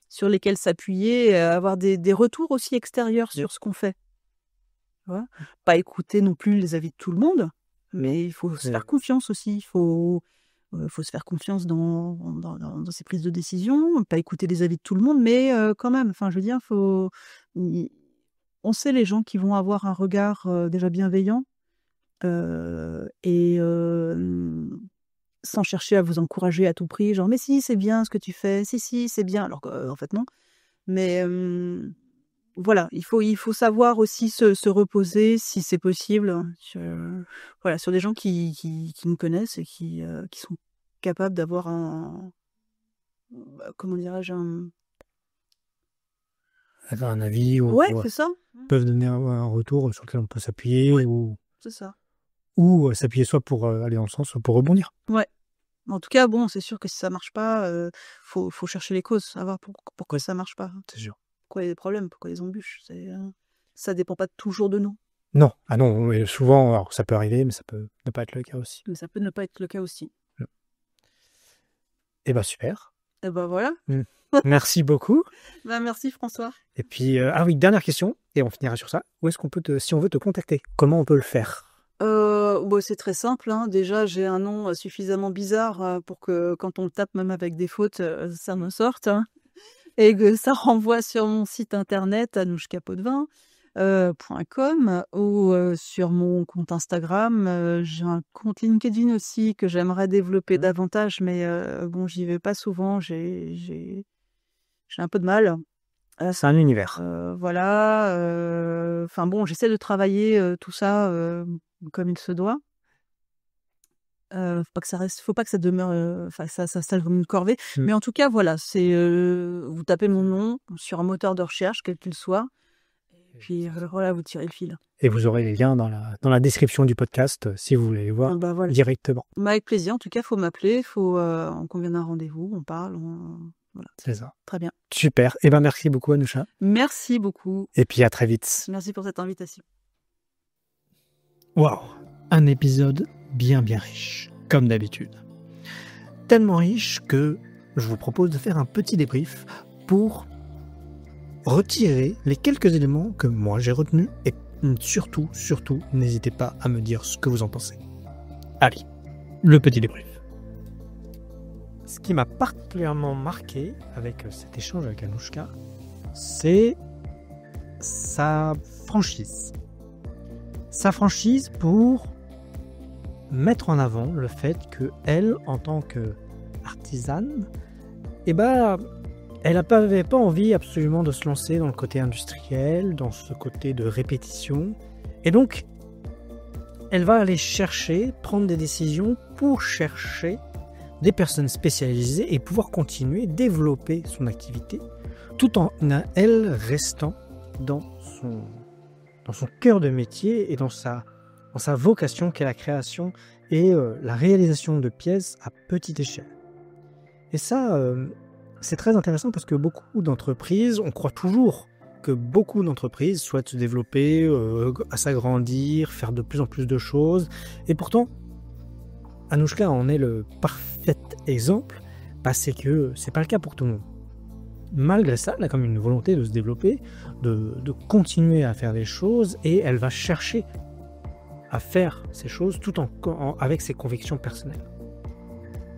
sur lesquels s'appuyer, avoir des retours aussi extérieurs sur ce qu'on fait. Tu vois? Pas écouter non plus les avis de tout le monde, mais il faut se faire confiance aussi. Faut se faire confiance dans ses prises de décision, pas écouter les avis de tout le monde, mais quand même, enfin, je veux dire, i on sait les gens qui vont avoir un regard, déjà bienveillant, et sans chercher à vous encourager à tout prix, genre: «Mais si, c'est bien ce que tu fais. Si, si, c'est bien», alors qu'en fait non. Mais voilà, il faut savoir aussi se reposer si c'est possible sur des gens qui nous connaissent et qui sont capables d'avoir comment dirais-je? un avis ou Ouais, c'est ça. peuvent donner un retour sur lequel on peut s'appuyer C'est ça. ou s'appuyer soit pour, aller dans le sens, soit pour rebondir. Ouais. En tout cas, bon, c'est sûr que si ça marche pas, faut chercher les causes, savoir pourquoi ça marche pas. C'est sûr. Pourquoi il y a des problèmes, pourquoi les embûches, ça dépend pas toujours de nous. Non, ah non, mais souvent, alors ça peut arriver, mais ça peut ne pas être le cas aussi. Mais ça peut ne pas être le cas aussi. Et bah, super. Et bah, voilà. Merci beaucoup. Bah, merci François. Et puis, ah oui, dernière question et on finira sur ça. Où est-ce qu'on peut si on veut te contacter, comment on peut le faire? Bah, c'est très simple, hein. Déjà, j'ai un nom, suffisamment bizarre, pour que quand on le tape, même avec des fautes, ça me sorte, hein, et que ça renvoie sur mon site internet Anouchka Potvin. .com ou sur mon compte Instagram. J'ai un compte LinkedIn aussi que j'aimerais développer davantage, mais bon, j'y vais pas souvent. J'ai un peu de mal. C'est un univers. Voilà. Enfin bon, j'essaie de travailler tout ça comme il se doit. Faut pas que ça demeure, enfin ça s'installe comme une corvée. Mais en tout cas, voilà, c'est vous tapez mon nom sur un moteur de recherche, quel qu'il soit, et puis voilà, vous tirez le fil. Et vous aurez les liens dans la description du podcast si vous voulez les voir Voilà. directement. Avec plaisir. En tout cas, faut m'appeler, faut on convient d'un rendez-vous, on parle, voilà. C'est ça. Très bien. Super. Et ben merci beaucoup, Anoucha. Merci beaucoup. Et puis à très vite. Merci pour cette invitation. Waouh, un épisode bien riche, comme d'habitude. Tellement riche que je vous propose de faire un petit débrief pour retirer les quelques éléments que moi j'ai retenus et surtout, n'hésitez pas à me dire ce que vous en pensez. Allez, le petit débrief. Ce qui m'a particulièrement marqué avec cet échange avec Anouchka, c'est sa franchise. Sa franchise pour mettre en avant le fait que elle, en tant qu'artisane, elle n'avait pas envie absolument de se lancer dans le côté industriel, dans ce côté de répétition. Et donc, elle va aller prendre des décisions pour chercher des personnes spécialisées et pouvoir continuer, développer son activité, tout en elle restant dans son cœur de métier et dans sa vocation qu'est la création et la réalisation de pièces à petite échelle. Et ça, c'est très intéressant parce que beaucoup d'entreprises, on croit toujours que beaucoup d'entreprises souhaitent se développer, s'agrandir, faire de plus en plus de choses. Et pourtant, Anouchka en est le parfait exemple, c'est que c'est pas le cas pour tout le monde. Malgré ça, elle a quand même une volonté de se développer, de continuer à faire des choses, et elle va chercher à faire ces choses tout avec ses convictions personnelles.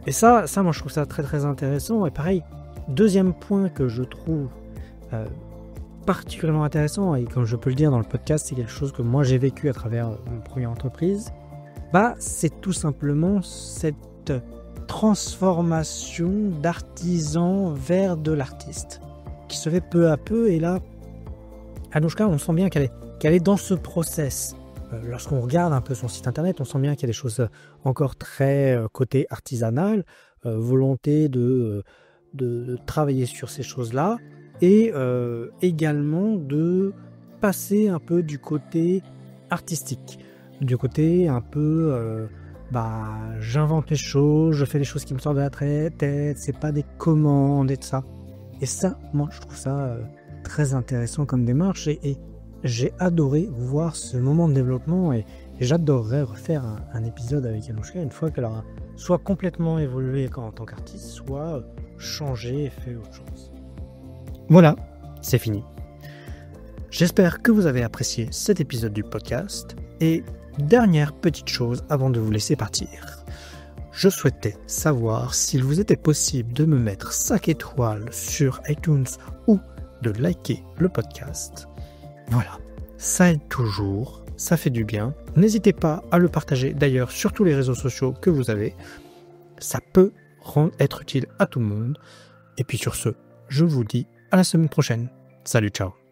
Et ça, moi je trouve ça très très intéressant. Et pareil, deuxième point que je trouve particulièrement intéressant, et comme je peux le dire dans le podcast, c'est quelque chose que moi j'ai vécu à travers mon première entreprise, c'est tout simplement cette transformation d'artisan vers de l'artiste qui se fait peu à peu. Et là, Anouchka, on sent bien qu'elle est dans ce process. Lorsqu'on regarde un peu son site internet, on sent bien qu'il y a des choses encore très côté artisanal, volonté de travailler sur ces choses-là, et également de passer un peu du côté artistique, du côté un peu j'invente les choses, je fais les choses qui me sortent de la tête, c'est pas des commandes et de ça. Et ça, moi je trouve ça très intéressant comme démarche, et j'ai adoré voir ce moment de développement, et j'adorerais refaire un épisode avec Anouchka une fois qu'elle aura soit complètement évolué en tant qu'artiste, soit changé et fait autre chose. Voilà, c'est fini. J'espère que vous avez apprécié cet épisode du podcast, et dernière petite chose avant de vous laisser partir. Je souhaitais savoir s'il vous était possible de me mettre 5 étoiles sur iTunes ou de liker le podcast. Voilà, ça aide toujours, ça fait du bien. N'hésitez pas à le partager d'ailleurs sur tous les réseaux sociaux que vous avez. Ça peut être utile à tout le monde. Et puis sur ce, je vous dis à la semaine prochaine. Salut, ciao.